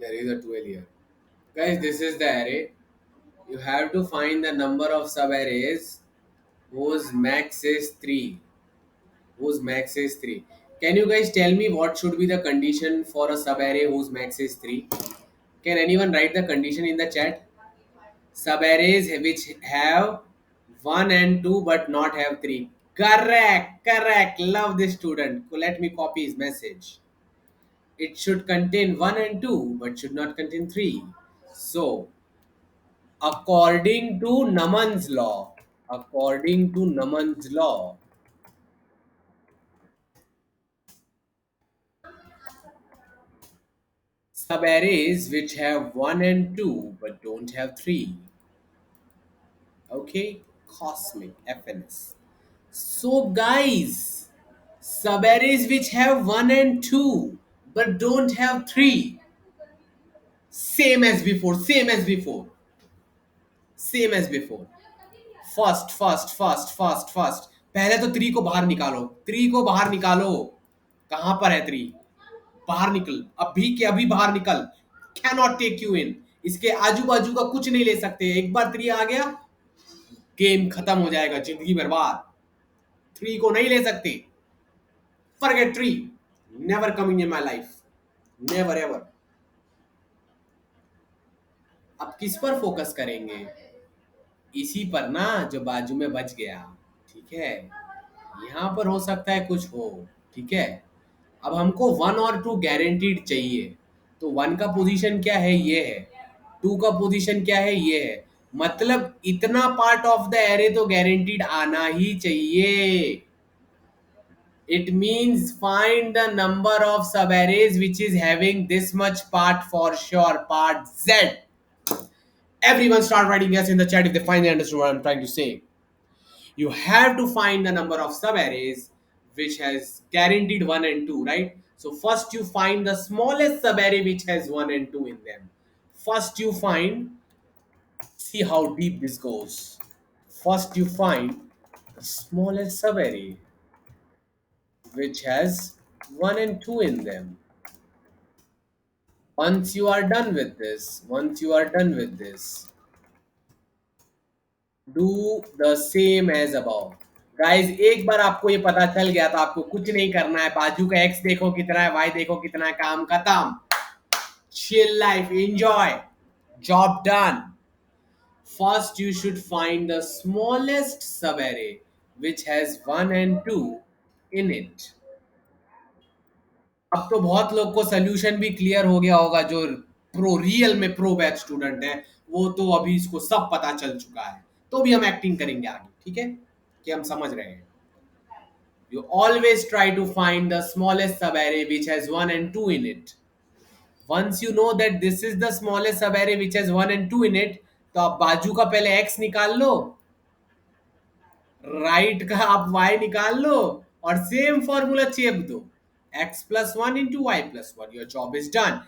Speaker 1: There is a 12 here. Guys, this is the array. You have to find the number of sub-arrays whose max is 3. Whose max is 3. Can you guys tell me what should be the condition for a sub-array whose max is 3? Can anyone write the condition in the chat? Sub-arrays which have 1 and 2 but not have 3. Correct, correct. Love this student. Let me copy his message. It should contain 1 and 2 but should not contain 3. So, according to Naman's law, according to Naman's law, subarrays which have 1 and 2 but don't have 3. Okay, cosmic FNS. So, guys, subarrays which have 1 and 2 but don't have 3, same as before, same as before, same as before. First पहले तो three को बाहर निकालो, three को बाहर निकालो। कहां पर है थ्री? बाहर निकल, अभी के अभी बाहर निकल। Can not take you in. इसके आजू बाजू का कुछ नहीं ले सकते। एक बार थ्री आ गया, गेम खत्म हो जाएगा, जिंदगी बर्बाद। थ्री को नहीं ले सकते। Forget three, never coming in my life, never ever. अब किस पर फोकस करेंगे? इसी पर ना, जो बाजू में बच गया। ठीक है, यहाँ पर हो सकता है कुछ हो। ठीक है, अब हमको वन और टू गारंटीड चाहिए। तो वन का पोजीशन क्या है, ये है। टू का पोजीशन क्या है, ये है। मतलब इतना पार्ट ऑफ द एरे तो गारंटीड आना ही चाहिए। It means find the number of सब arrays which is having this much part for sure, part Z. Everyone start writing yes in the chat if they finally understood what I'm trying to say. You have to find the number of subarrays which has guaranteed 1 and 2, right? So first you find the smallest subarray which has 1 and 2 in them. First you find, see how deep this goes. First you find the smallest subarray which has 1 and 2 in them. Once you are done with this, do the same as above. Guys, एक बार आपको ये पता चल गया तो आपको कुछ नहीं करना है। बाजू का एक्स देखो कितना है, वाई देखो कितना है, काम खत्म। Chill life, enjoy, job done. First you should find the smallest सब array which has 1 and 2 in it. अब तो बहुत लोग को सोल्यूशन भी क्लियर हो गया होगा, जो प्रो रियल में प्रो बैच स्टूडेंट है, वो तो अभी इसको सब पता चल चुका है। तो भी हम एक्टिंग करेंगे आगे, ठीक है, कि हम समझ रहे हैं। You always try to find the smallest subarray which has 1 and 2 in it. Once you know that this is the smallest subarray which has 1 and 2 in it, तो आप बाजू का पहले x निकाल लो, राइट का आप y निकाल लो, और सेम फॉर्मूला चेप दो, x plus 1 into y plus 1. Your job is done.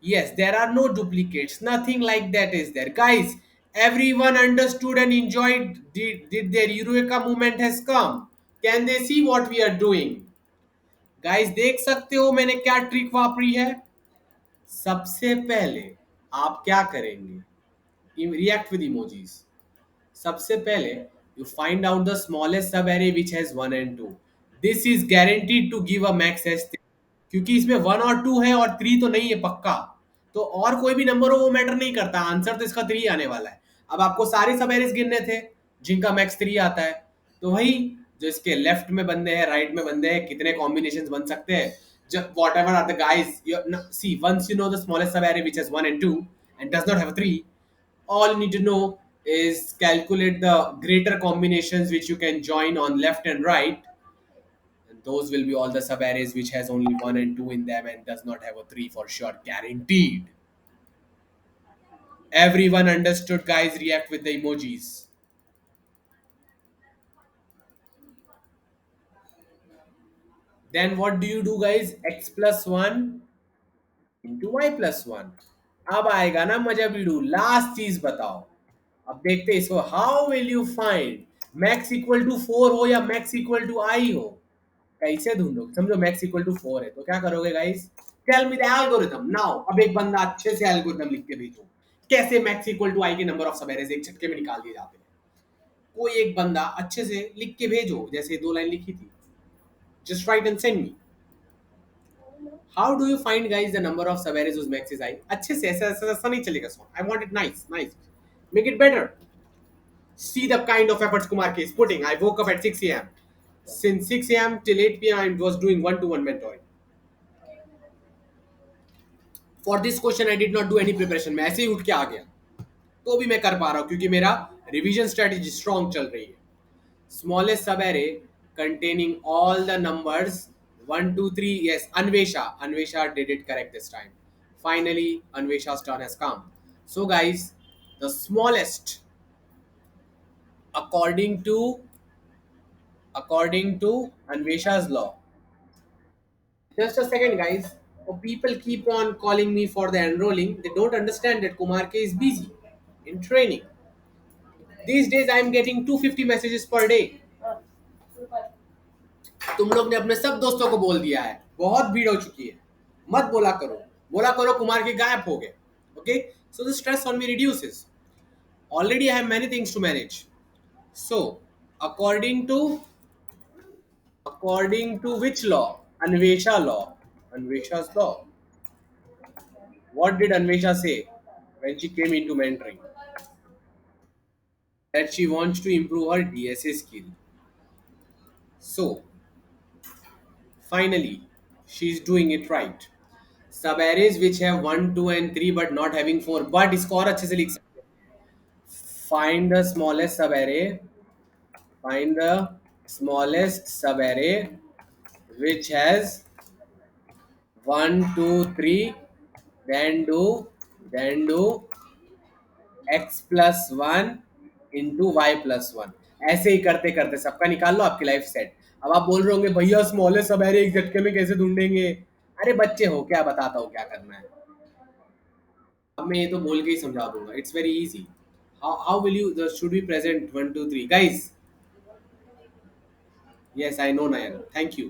Speaker 1: Yes, there are no duplicates. Nothing like that is there. Guys, everyone understood and enjoyed. Did their Eureka moment has come? Can they see what we are doing? Guys देख सकते हो मैंने क्या trick वापरी है। सबसे पहले आप क्या करेंगे, रिएक्ट विद इमोजीज। सबसे पहले you find out the smallest subarray which has 1 and 2। This is guaranteed to give a max S, क्योंकि इसमें 1 और 2 है और 3 तो नहीं है पक्का। तो और कोई भी नंबर हो वो मैटर नहीं करता, आंसर तो इसका 3 आने वाला है। अब आपको सारे सब एरेस गिनने थे जिनका मैक्स 3 आता है, तो वही जो इसके लेफ्ट में बंदे हैं, राइट में बंदे हैं, कितने कॉम्बिनेशंस बन सकते हैं, जब whatever are the guys see, once you know the smallest sub array which has 1 and 2 and does not have 3, all you need to know is calculate the greater combinations which you can join on left and right, and those will be all the sub arrays which has only 1 and 2 in them and does not have a 3 for sure, guaranteed. Everyone understood, guys? React with the emojis. Then what do you do, guys? X plus 1 into y plus 1. अब आएगा ना मजा वीडू, last चीज बताओ। अब देखते हैं इसको, how will you find max equal to 4 हो या मैक्स इक्वल टू आई हो, कैसे ढूंढोगे? समझो मैक्स इक्वल टू 4 है तो क्या करोगे guys? Tell me the algorithm now. अब एक बंदा अच्छे से एल्गोरिथम लिख के भेजो, कैसे मैक्स इक्वल टू आई के नंबर ऑफ सब एरेज एक झटके में निकाल दिए जाते हैं। कोई एक बंदा अच्छे से लिख के भेजो, जैसे 2 लाइन लिखी थी। Just right and send me. How do you find guys the number of सब arrays whose max is I? अच्छे से, ऐसा ऐसा ऐसा नहीं चलेगा song. I want it nice nice, make it better. See the kind of efforts Kumar is putting. I woke up at 6 a.m. Since 6 a.m. till 8 p.m. I was doing one-to-one mentoring. For this question I did not do any preparation. मैं ऐसे ही उठ के आ गया, तो भी मैं कर पा रहा हूँ क्योंकि मेरा रिवीजन स्ट्रेटेजी स्ट्रॉन्ग चल रही है। Smallest subarray containing all the numbers 1, 2, 3. Yes, Anvesha. Anvesha did it correct this time. Finally, Anvesha's turn has come. So, guys, the smallest, according to Anvesha's law. Just a second, guys. People keep on calling me for the enrolling. They don't understand that Kumar K is busy in training. These days, I am getting 250 messages per day. तुम लोग ने अपने सब दोस्तों को बोल दिया है, बहुत भीड़ हो चुकी है, मत बोला करो कुमार के गायब हो गए। Okay, so the stress on me reduces. Already I have many things to manage. So according to which law? Anvesha law. Anvesha's law. What did Anvesha say when she came into mentoring? That she wants to improve her DSA skill. So, finally, she's doing it right. Sub arrays which have 1, 2 and 3 but not having 4, but इसको और अच्छे से लिख सकते हैं। Find the smallest sub array. Find the smallest sub array which has 1, 2, 3. Then do x plus 1 into y plus 1। ऐसे ही करते करते सबका निकाल लो, आपकी लाइफ सेट। अब आप बोल रहे होंगे भैया स्मॉलेस्ट सब एरे एक झटके में कैसे ढूंढेंगे? अरे बच्चे हो क्या, बताता हूँ क्या करना है। अब मैं ये तो बोल के ही समझा दूंगा, it's very easy. How will you should be present 1, 2, 3 guys? Yes I know Nayan, thank you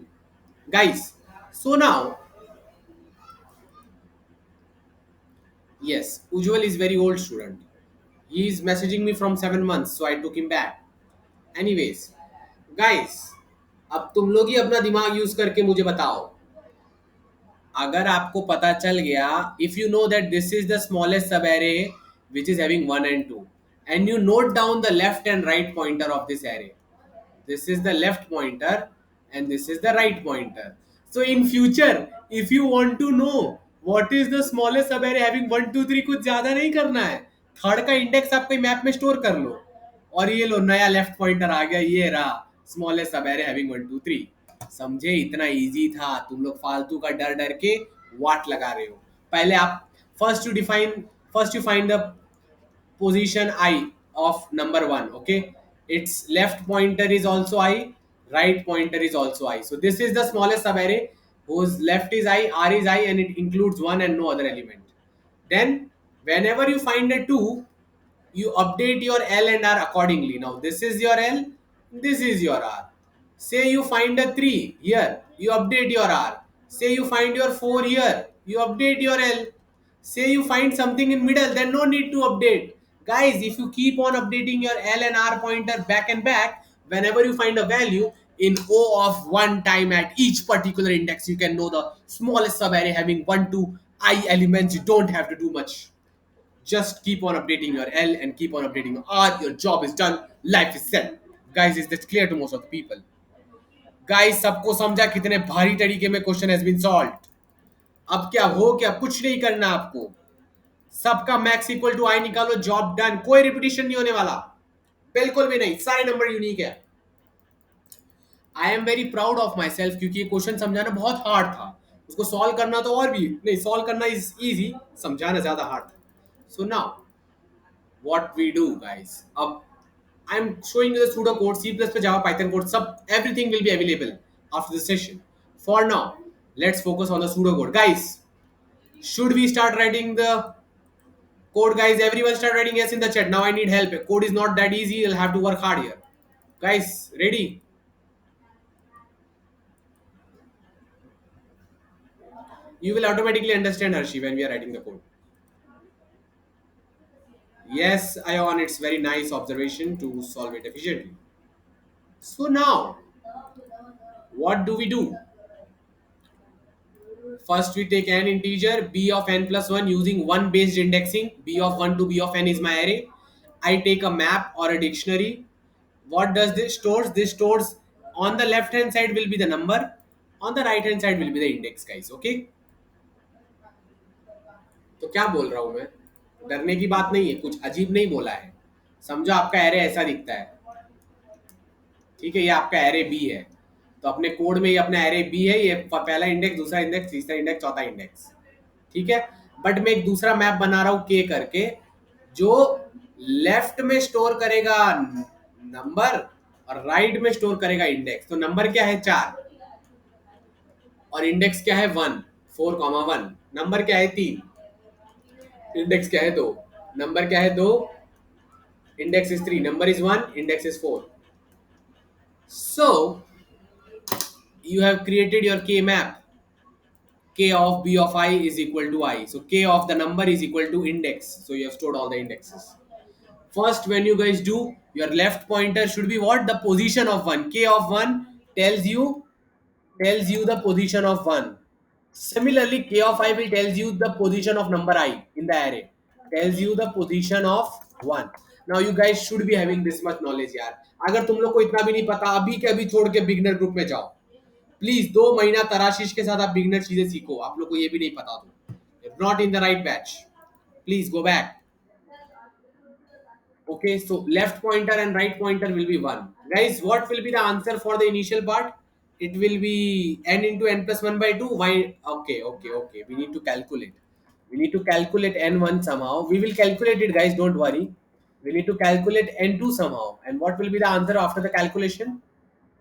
Speaker 1: guys. So now, yes, Ujjwal is very old student. He is messaging me from 7 months, so I took him back. Anyways, guys, अब तुम लोग ही अपना दिमाग use करके मुझे बताओ। अगर आपको पता चल गया, if you know that this is the smallest subarray which is having 1 and 2, and you note down the left and right pointer of this array. This is the left pointer and this is the right pointer. So in future, if you want to know what is the smallest sub array having 1 2 3, कुछ ज्यादा नहीं करना है, third का index आप कोई map में store कर लो, और ये लो नया लेफ्ट पॉइंटर आ गया, ये रहा स्मॉलेस्ट सब एरे हैविंग 1 2 3। समझे? इतना इजी था, तुम लोग फालतू का डर डर के वाट लगा रहे हो। पहले आप first you define, first you find the position I of number one. Okay, its left pointer is also I, right pointer is also I. So this is the smallest subarray whose left is I, R is I, and it includes one and no other element. Then whenever you find a two, you update your L and R accordingly. Now this is your L, this is your R. Say you find a 3 here, you update your R. Say you find your 4 here, you update your L. Say you find something in middle, then no need to update. Guys, if you keep on updating your L and R pointer back and back, whenever you find a value in O of one time at each particular index, you can know the smallest subarray having 1 to I elements. You don't have to do much. Just keep on updating your L and keep on updating your R. Your job is done. Life is set. Guys, is this clear to most of the people? Guys, सबको समझा कितने भारी तरीके में question has been solve? अब क्या हो, क्या कुछ नहीं करना आपको, सबका मैक्स इक्वल टू आई निकालो, जॉब डन। कोई रिपीटिशन नहीं होने वाला, बिल्कुल भी नहीं, सारे नंबर यूनिक है। I am very proud of my self, क्योंकि ये क्वेश्चन समझाना बहुत हार्ड था, उसको सॉल्व करना तो और भी नहीं, सॉल्व करना इज इजी, समझाना ज्यादा हार्ड था। So now what we do, guys, I'm showing you the pseudo code, C++, Java, Python code, sub everything will be available after the session. For now, let's focus on the pseudo code, guys. Should we start writing the code, guys? Everyone start writing yes in the chat. Now I need help. Code is not that easy, you'll have to work hard here. Guys, ready? You will automatically understand, Harshi, when we are writing the code. Yes, Ion, it's very nice observation to solve it efficiently. So now, what do we do? First, we take an integer b of n plus 1 using one based indexing. B of 1 to b of n is my array. I take a map or a dictionary. What does this stores? This stores on the left hand side will be the number, on the right hand side will be the index, guys. Okay? तो क्या बोल रहा हूं मैं? डरने की बात नहीं है, कुछ अजीब नहीं बोला है। समझो आपका एरे ऐसा दिखता है, ठीक है, ये आपका एरे बी है, तो अपने कोड में ये अपना एरे बी है, ये पहला इंडेक्स, दूसरा इंडेक्स, तीसरा इंडेक्स, चौथा इंडेक्स, ठीक है। बट मैं एक दूसरा मैप बना रहा हूं के करके, जो लेफ्ट में स्टोर करेगा नंबर और राइट में स्टोर करेगा इंडेक्स। तो नंबर क्या है 4 और इंडेक्स क्या है 1, 4,1। नंबर क्या है 3, इंडेक्स क्या है 2, नंबर क्या है 2, index is 3, number is 1, index is 4. So you have created your k map. K of b of I is equal to I. So k of the number is equal to index. So you have stored all the indexes. First, when you guys do, your left pointer should be what? The position of 1. K of 1 tells you the position of 1. Similarly, k of I will tells you the position of number I in the array. Tells you the position of 1. Now you guys should be having this much knowledge यार। अगर तुम लोग को इतना भी नहीं पता, अभी के अभी छोड़ के बिगनर ग्रुप में जाओ प्लीज। 2 महीना तराशीश के साथ आप बिगनर चीजें सीखो, आप लोग को ये भी नहीं पता तो not in the right batch, please go back. Okay, so left pointer and right pointer will be 1. Guys, what will be the answer for the initial part? It will be n into n plus 1 by 2. Why? Okay. We need to calculate. We need to calculate n1 somehow. We will calculate it, guys. Don't worry. We need to calculate n2 somehow. And what will be the answer after the calculation?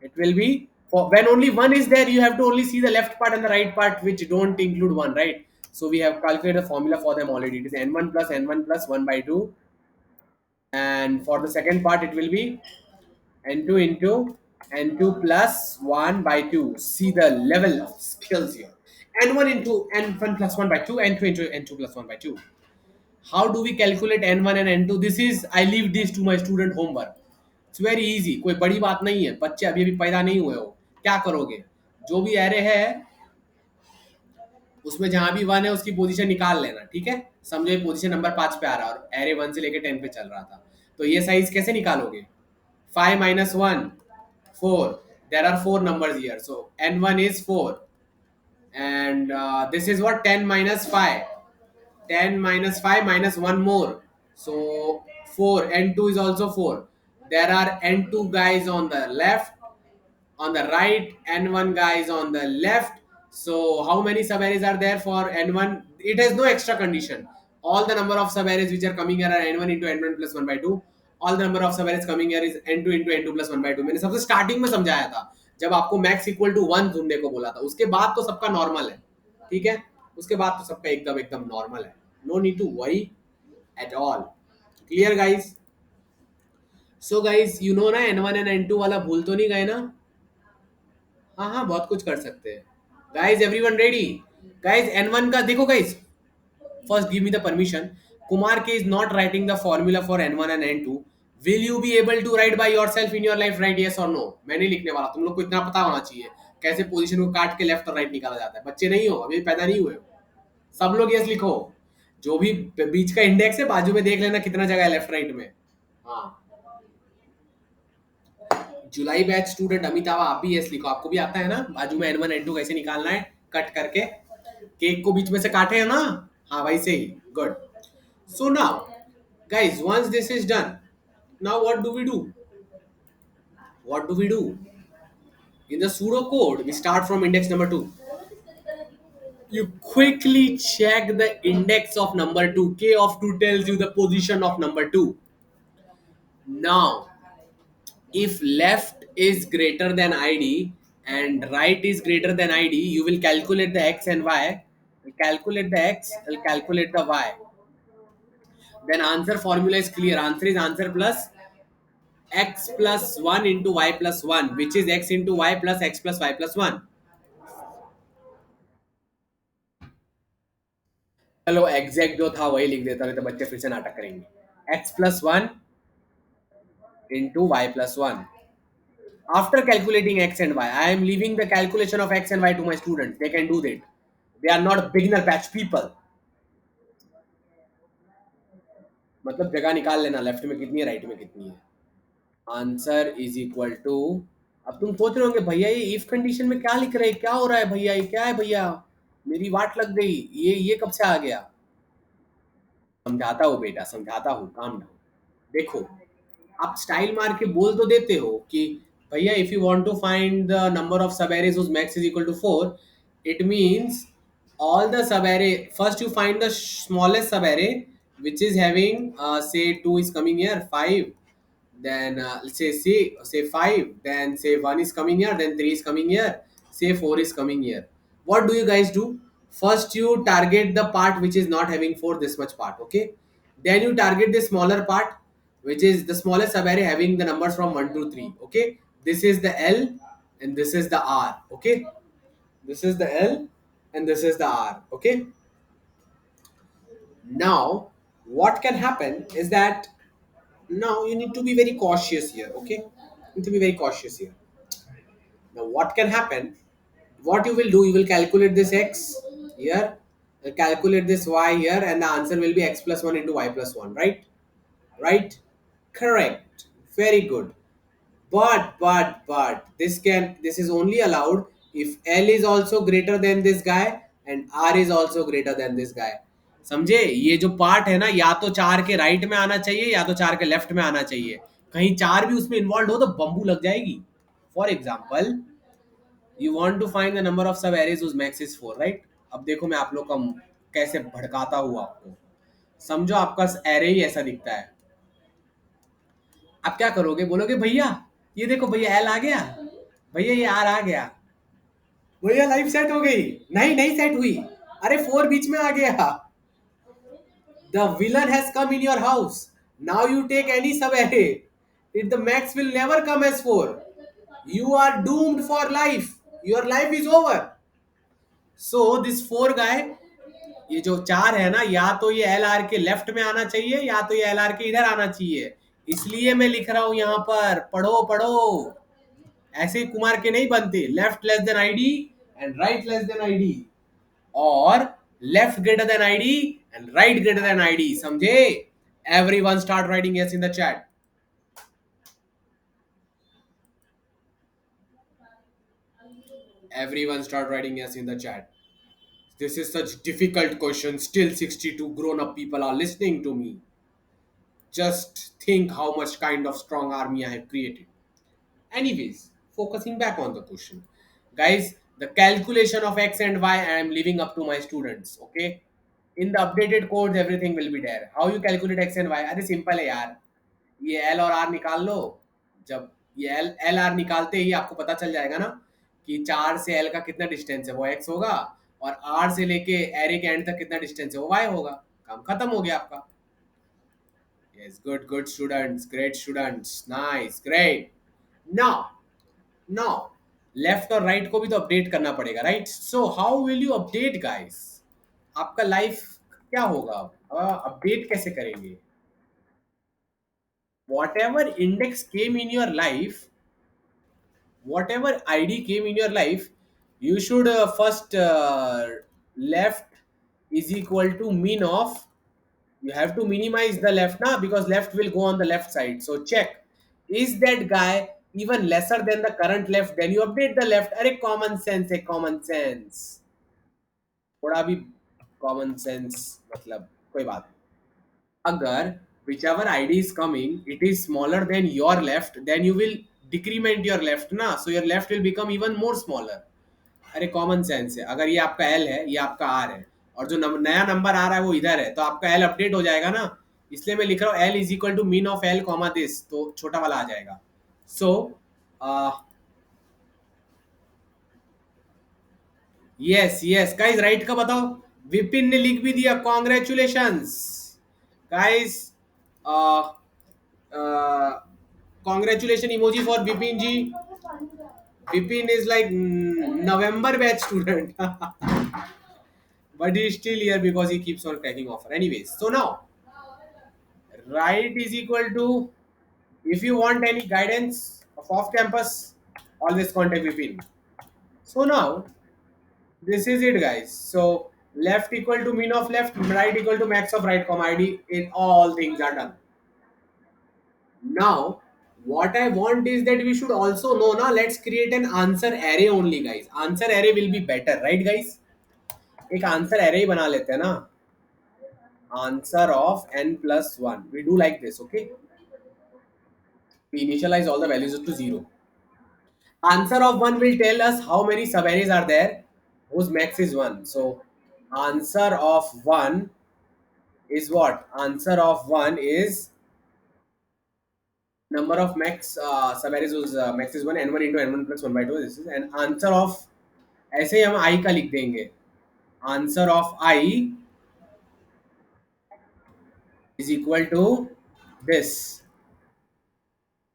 Speaker 1: It will be, for when only 1 is there, you have to only see the left part and the right part, which don't include 1, right? So we have calculated the formula for them already. It is n1 plus 1 by 2, and for the second part it will be n2 into n2 plus 1 by 2. See the level of skills here. N1 into n1 plus 1 by 2, n2 into n2 plus 1 by 2. How do we calculate n1 and n2? This is, I leave this to my student homework. It's very easy, कोई बड़ी बात नहीं है, बच्चे अभी अभी पैदा नहीं हुए हो। क्या करोगे, जो भी एरे है उसमें जहां भी 1 है उसकी पोजीशन निकाल लेना, ठीक है। समझो ये पोजीशन नंबर 5 पे आ रहा है और एरे 1 से लेकर 10 पे चल रहा था, तो ये साइज कैसे निकालोगे? 5 minus 1, 4. There are 4 numbers here, so n1 is 4, and this is what 10 minus 5. 10 minus 5 minus 1 more, so 4. N2 is also 4. There are N2 guys on the left, on the right, N1 guys on the left. So how many subarrays are there for N1? It has no extra condition. All the number of subarrays which are coming here are N1 into N1 plus 1 by 2. All the number of subarrays coming here is N2 into N2 plus 1 by 2. मैंने सबसे starting में समझाया था जब आपको max equal to 1 ढूंढने को बोला था, उसके बाद तो सबका नॉर्मल है, ठीक है, उसके बाद तो सबका एकदम एकदम नॉर्मल है. No need to worry at all. Clear guys? So guys you know ना N1 एंड N2 वाला भूल तो नहीं गए ना? हाँ हाँ बहुत कुछ कर सकते हैं. Guys everyone ready? Guys N1 का देखो guys. First give me the permission. Kumar K is not writing the formula for N1 and N2. Will you be able to write by yourself in your life? Right yes और नो? मैं नहीं लिखने वाला, तुम लोग को इतना पता होना चाहिए कैसे पोजीशन को काट के लेफ्ट और राइट निकाला जाता है. बच्चे नहीं हो, अभी पैदा नहीं हुए हो. सब लोग यस लिखो. जो भी बीच का इंडेक्स है बाजू में देख लेना कितना जगह है लेफ्ट राइट में. हाँ, जुलाई बैच स्टूडेंट अमिताभ आप भी यस लिखो. आपको भी आता है ना बाजू में N1 N2 कैसे निकालना है कट करके. केक को बीच में से काटे है ना? हाँ वैसे ही. Good. So now guys, once this is done, now what do we do? In the pseudo code we start from index number 2. You quickly check the index of number 2. K of 2 tells you the position of number 2. Now if left is greater than id and right is greater than id, you will calculate the x and y. Calculate the x, will calculate the y. Then answer formula is clear. Answer is answer plus x plus 1 into y plus 1, which is x into y plus x plus y plus 1. चलो exact जो था वही लिख देता, नहीं तो बच्चे फिर से नाटक करेंगे. x plus 1 into y plus 1. After calculating x and y, I am leaving the calculation of x and y to my students. They can do that. They are not beginner batch people. मतलब जगह निकाल लेना, left में कितनी है right में कितनी है. Answer is equal to. अब तुम सोच रहे होंगे भैया ये इफ कंडीशन में क्या लिख रहे हैं, क्या हो रहा है भैया, ये क्या है भैया, मेरी वाट लग गई, ये कब से आ गया. समझाता हूँ बेटा, समझाता हूँ, काम डाउन. देखो, आप स्टाइल मार के बोल तो देते हो कि भैया if you want to find the number of सब arrays whose max is equal to 4, it means all the sub array, first you find the smallest sub array which is having say 2 is coming here, 5, then say 5, then say 1 is coming here, then 3 is coming here, say 4 is coming here. What do you guys do? First you target the part which is not having 4, this much part, okay. Then you target the smaller part which is the smallest subarray having the numbers from 1 to 3, okay. This is the L and this is the R, okay. This is the L and this is the R, okay. Now what can happen is that now you need to be very cautious here, okay. You need to be very cautious here. Now what can happen, what you will do, you will calculate this x here, calculate this y here, and the answer will be x plus 1 into y plus 1, right? Right? Correct. Very good. But this is only allowed if L is also greater than this guy and R is also greater than this guy. समझे? ये जो part है ना, या तो 4 के right में आना चाहिए या तो 4 के लेफ्ट में आना चाहिए. कहीं 4 भी उसमें इन्वॉल्व हो तो बम्बू लग जाएगी. For example you want to find the number of सब arrays whose max is 4, right. अब देखो मैं आप लोग का कैसे भड़काता हूँ आपको. समझो आपका एरे ही ऐसा दिखता है. आप क्या करोगे, बोलोगे भैया ये देखो भैया एल आ गया, भैया ये आर आ गया, भैया लाइफ सेट हो गई. नहीं नहीं सेट हुई, अरे 4 बीच में आ गया. The villain has come in your house. Now you take any subarray, it the max will never come as 4. You are doomed for life, your life is over. So this 4 guy, ये जो 4 है ना, या तो ये L R के left में आना चाहिए या तो ये एल आर के इधर आना चाहिए. इसलिए मैं लिख रहा हूं यहां पर, पढ़ो पढ़ो. ऐसे कुमार के नहीं बनते. Left less than ID and right less than ID, और left greater than ID and right greater than ID. समझे? Everyone start writing yes in the chat. Everyone start writing yes in the chat. This is such difficult question. Still 62 grown up people are listening to me. Just think how much kind of strong army I have created. Anyways, focusing back on the question. Guys, the calculation of x and y I am leaving up to my students. Okay. In the updated codes, everything will be there. How you calculate x and y? अरे simple है यार. ये L और are निकाल लो. जब ये L L R निकालते ही आपको पता चल जाएगा ना कि 4 से एल का कितना डिस्टेंस है, वो एक्स होगा. और आर से लेके एरे के एंड तक कितना डिस्टेंस है, वो वाई होगा. काम खत्म हो गया आपका. Yes, good good students, great students, nice, great. Now left और राइट को भी तो अपडेट करना पड़ेगा, right? So how will you update guys? आपका लाइफ क्या होगा? अपडेट कैसे करेंगे? Whatever index came in your life, whatever id came in your life, you should first left is equal to mean of. You have to minimize the left now, because left will go on the left side. So check, is that guy even lesser than the current left, then you update the left. अरे common sense है, common sense. थोड़ा भी common sense, मतलब कोई बात. अगर whichever id is coming, it is smaller than your left, then you will decrement your left ना, so your left will become even more smaller. अरे कॉमन सेंस है. अगर ये आपका एल है, ये आपका आर है, और जो नया नंबर आ रहा है वो इधर है, तो आपका एल अपडेट हो जाएगा ना. इसलिए मैं लिख रहा हूँ l is equal to min of l comma this, तो छोटा वाला आ जाएगा. So yes yes guys, right का बताओ. विपिन ने लिख भी दिया, congratulations guys. Congratulation emoji for Vipin ji. Vipin is like November batch student, but he is still here because he keeps on cracking offer. Anyways, so now right is equal to, if you want any guidance of off campus, always contact Vipin. So now this is it, guys. So left equal to mean of left, right equal to max of right, comma id. In all things are done. Now what I want is that we should also know now. Let's create an answer array only, guys. Answer array will be better, right, guys? एक answer array ही बना लेते हैं ना. Answer of n plus 1, we do like this. Okay, we initialize all the values to 0. Answer of 1 will tell us how many subarrays are there whose max is 1. So answer of 1 is what? Answer of 1 is number of max subarrays whose max is 1, n1 into n1 plus 1 by 2. This is an answer of, ऐसे ही हम i का लिख देंगे. Answer of I is equal to this.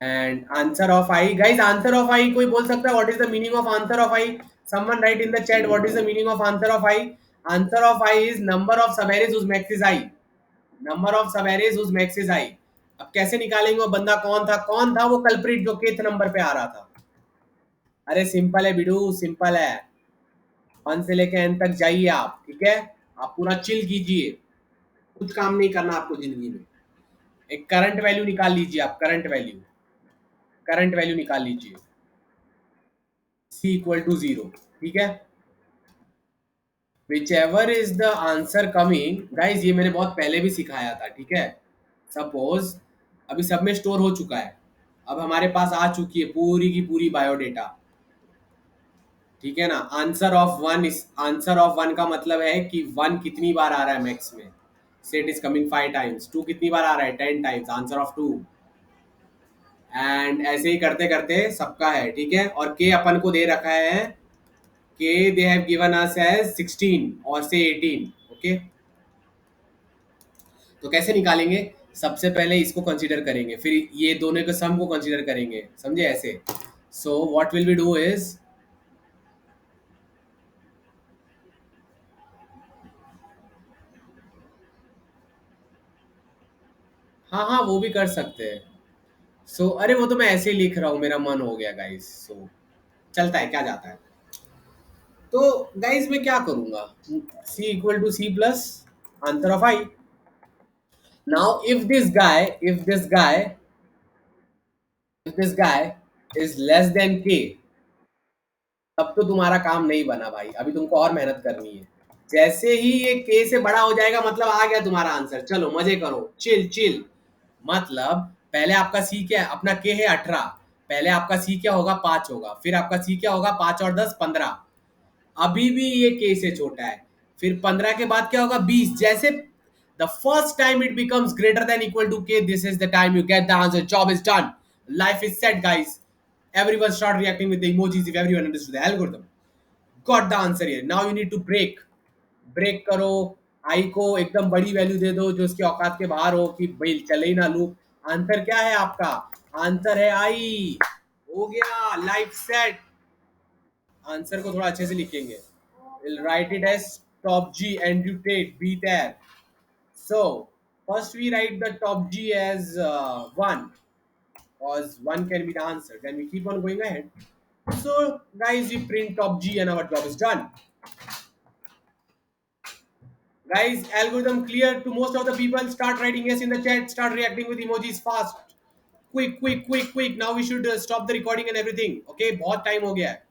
Speaker 1: And answer of I, guys, answer of I कोई बोल सकता है what is the meaning of answer of I? Someone write in the chat what is the meaning of answer of I. Answer of I is number of subarrays whose max is I. Number of subarrays whose max is I. अब कैसे निकालेंगे वो बंदा कौन था? कौन था वो कल्प्रिट जो केथ नंबर पे आ रहा था? अरे सिंपल है बिडू, सिंपल है. 1 से लेके n तक जाइए आप, ठीक है? आप पूरा चिल कीजिए, कुछ काम नहीं करना आपको जिंदगी में. एक करंट वैल्यू निकाल लीजिए आप, करंट वैल्यू निकाल लीजिए. c इक्वल टू 0, ठीक है? Which ever is the answer coming, guys ये मैंने बहुत पहले भी सिखाया था, ठीक है? सपोज अभी सब में स्टोर हो चुका है. अब हमारे पास आ चुकी है पूरी की पूरी बायोडेटा, ठीक है ना? आंसर ऑफ 1 इस आंसर ऑफ 1 का मतलब है कि 1 कितनी बार आ रहा है मैक्स में. से इट इज कमिंग 5 टाइम्स. 2 कितनी बार आ रहा है? 10 टाइम्स. Answer of 2. एंड ऐसे ही करते करते सबका है, ठीक है? और के अपन को दे रखा है, के they have given us as 16 और से 18. ओके, तो कैसे निकालेंगे? सबसे पहले इसको कंसीडर करेंगे, फिर ये दोनों के सम को कंसीडर करेंगे, समझे ऐसे? So what will we do is, हाँ हाँ वो भी कर सकते हैं. सो अरे वो तो मैं ऐसे ही लिख रहा हूँ, मेरा मन हो गया गाइस. सो चलता है, क्या जाता है. तो गाइस मैं क्या करूंगा, c equal to c plus answer of i. Now if this guy is less than k, तब तो तुम्हारा काम नहीं बना भाई, अभी तुमको और मेहनत करनी है. जैसे ही ये के से बड़ा हो जाएगा मतलब आ गया तुम्हारा आंसर। चलो मजे करो, चिल चिल। मतलब पहले आपका सी क्या है, अपना के है 18। पहले आपका सी क्या होगा, 5 होगा। फिर आपका सी क्या होगा, 5 और 10 15। अभी भी ये के से छोटा है। फिर 15 के बाद क्या होगा, 20। जैसे the first time it becomes greater than equal to K, this is the time you get the answer. Job is done, life is set guys. Everyone start reacting with the emojis if everyone understood the algorithm. Got the answer here. Now you need to break करो। I को एकदम बड़ी value दे दो जो उसके औकात के बाहर हो, कि भाई चले ही ना लूप। आंसर क्या है आपका, आंसर है आई। हो गया, लाइफ सेट। आंसर को थोड़ा अच्छे से लिखेंगे। Will write it as top G एंड्यूटेट be there. So first we write the top G as 1, because 1 can be the answer. Then we keep on going ahead. So guys, we print top G and our job is done. Guys, algorithm clear to most of the people. Start writing yes in the chat. Start reacting with emojis fast. Quick, quick, quick, quick. Now we should stop the recording and everything. Okay, बहुत time हो गया है.